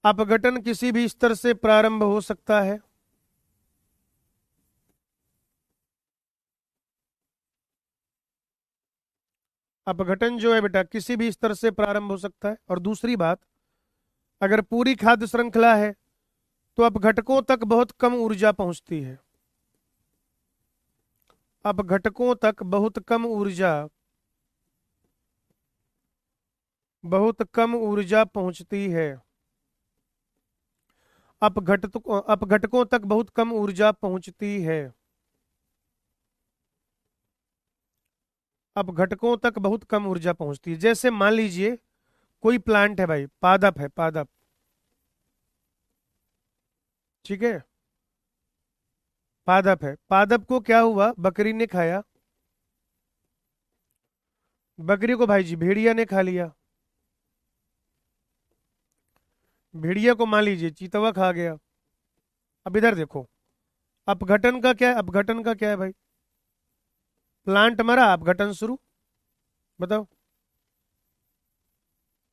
Speaker 1: अपघटन किसी भी स्तर से प्रारंभ हो सकता है। अपघटन जो है बेटा किसी भी स्तर से प्रारंभ हो सकता है। और दूसरी बात, अगर पूरी खाद्य श्रृंखला है तो अपघटकों तक बहुत कम ऊर्जा पहुंचती है। अपघटकों तक बहुत कम ऊर्जा पहुंचती है। अपघटकों तक बहुत कम ऊर्जा पहुंचती है। अपघटकों तक बहुत कम ऊर्जा पहुंचती है। जैसे मान लीजिए कोई प्लांट है भाई, पादप है, पादप, ठीक है, पादप है। पादप को क्या हुआ, बकरी ने खाया, बकरी को भाई जी भेड़िया ने खा लिया, भेड़िया को मान लीजिए चीतवा खा गया। अब इधर देखो, अपघटन का क्या है, अपघटन का क्या है भाई, प्लांट मरा, अपघटन शुरू, बताओ।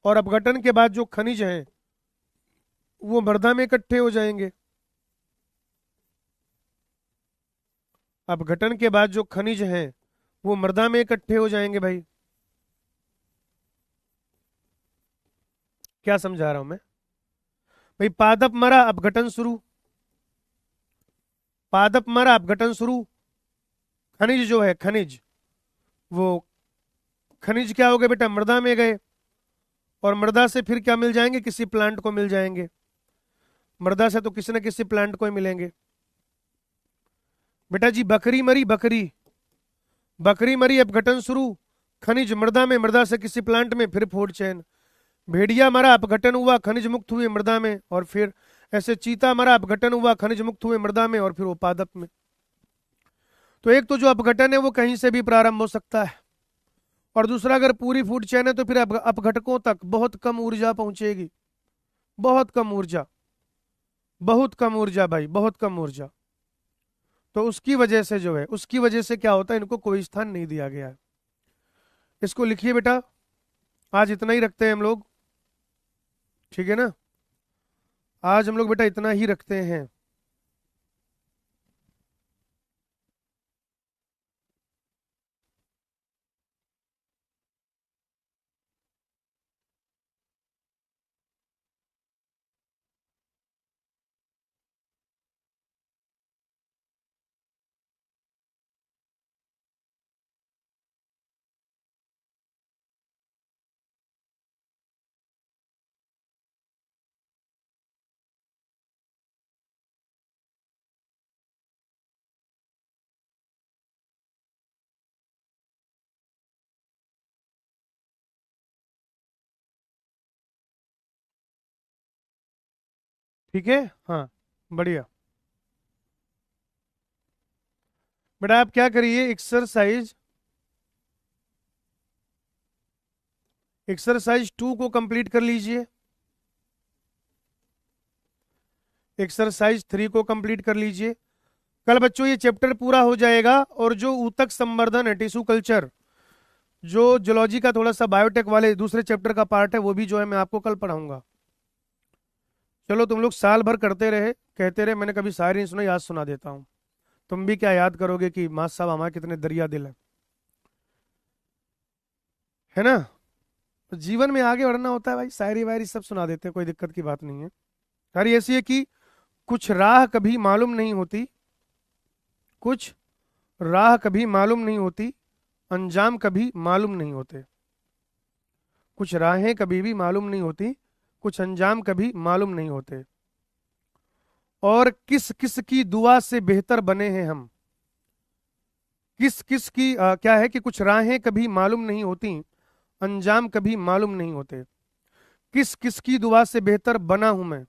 Speaker 1: और अपघटन के बाद जो खनिज हैं वो मृदा में इकट्ठे हो जाएंगे। अपघटन के बाद जो खनिज हैं वो मृदा में इकट्ठे हो जाएंगे भाई। क्या समझा रहा हूं मैं भाई, पादप मरा, अपघटन शुरू, पादप मरा, अपघटन शुरू। खनिज जो है, खनिज, वो खनिज क्या हो गए बेटा, मृदा में गए, और मृदा से फिर क्या मिल जाएंगे, किसी प्लांट को मिल जाएंगे। मृदा से तो किसी न किसी प्लांट को ही मिलेंगे। बेटा जी बकरी मरी, बकरी, बकरी मरी, अपघटन शुरू, खनिज मृदा में, मृदा से किसी प्लांट में, फिर फूड चेन। भेड़िया मरा, अपघटन हुआ, खनिज मुक्त हुए मृदा में, और फिर ऐसे चीता मरा, अपघटन हुआ, खनिज मुक्त हुए मृदा में, और फिर वो पादप में। तो एक तो जो अपघटन है वो कहीं से भी प्रारंभ हो सकता है, और दूसरा अगर पूरी फूड चेन है तो फिर अपघटकों तक बहुत कम ऊर्जा पहुंचेगी। बहुत कम ऊर्जा, बहुत कम ऊर्जा भाई, बहुत कम ऊर्जा। तो उसकी वजह से जो है, उसकी वजह से क्या होता है, इनको कोई स्थान नहीं दिया गया है। इसको लिखिए बेटा, आज इतना ही रखते हैं हम लोग, ठीक है ना। आज हम लोग बेटा इतना ही रखते हैं। ठीक है, हाँ, बढ़िया। बेटा आप क्या करिए, एक्सरसाइज, एक्सरसाइज 2 को कंप्लीट कर लीजिए, एक्सरसाइज 3 को कंप्लीट कर लीजिए। कल बच्चों ये चैप्टर पूरा हो जाएगा, और जो ऊतक संवर्धन है, टिश्यू कल्चर, जो जूलॉजी का थोड़ा सा बायोटेक वाले दूसरे चैप्टर का पार्ट है, वो भी जो है मैं आपको कल पढ़ाऊंगा। चलो तुम लोग साल भर करते रहे, कहते रहे मैंने कभी शायरी नहीं सुना, याद सुना देता हूँ। तुम भी क्या याद करोगे कि मास साहब हमारे कितने दरिया दिल है ना। तो जीवन में आगे बढ़ना होता है भाई, शायरी वायरी सब सुना देते हैं, कोई दिक्कत की बात नहीं है। शायरी ऐसी है कि कुछ राह कभी मालूम नहीं होती, कुछ राह कभी मालूम नहीं होती, अंजाम कभी मालूम नहीं होते। कुछ राहें कभी भी मालूम नहीं होती, कुछ अंजाम कभी मालूम नहीं होते। और किस किस की दुआ से बेहतर बने हैं हम। किस किस की क्या है कि कुछ राहें कभी मालूम नहीं होती, अंजाम कभी मालूम नहीं होते। किस किस की दुआ से बेहतर बना हूं मैं,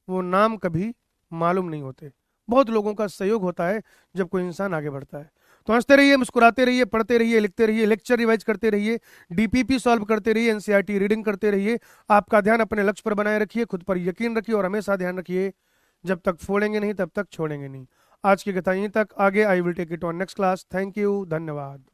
Speaker 1: वो नाम कभी मालूम नहीं होते। बहुत लोगों का सहयोग होता है जब कोई इंसान आगे बढ़ता है। तो हंसते रहिए, मुस्कुराते रहिए, पढ़ते रहिए, लिखते रहिए, लेक्चर रिवाइज करते रहिए, डीपीपी सॉल्व करते रहिए, एनसीईआरटी रीडिंग करते रहिए। आपका ध्यान अपने लक्ष्य पर बनाए रखिए, खुद पर यकीन रखिए, और हमेशा ध्यान रखिए, जब तक फोड़ेंगे नहीं तब तक छोड़ेंगे नहीं। आज की कथा यहीं तक, आगे I will take it on next class. Thank you, धन्यवाद।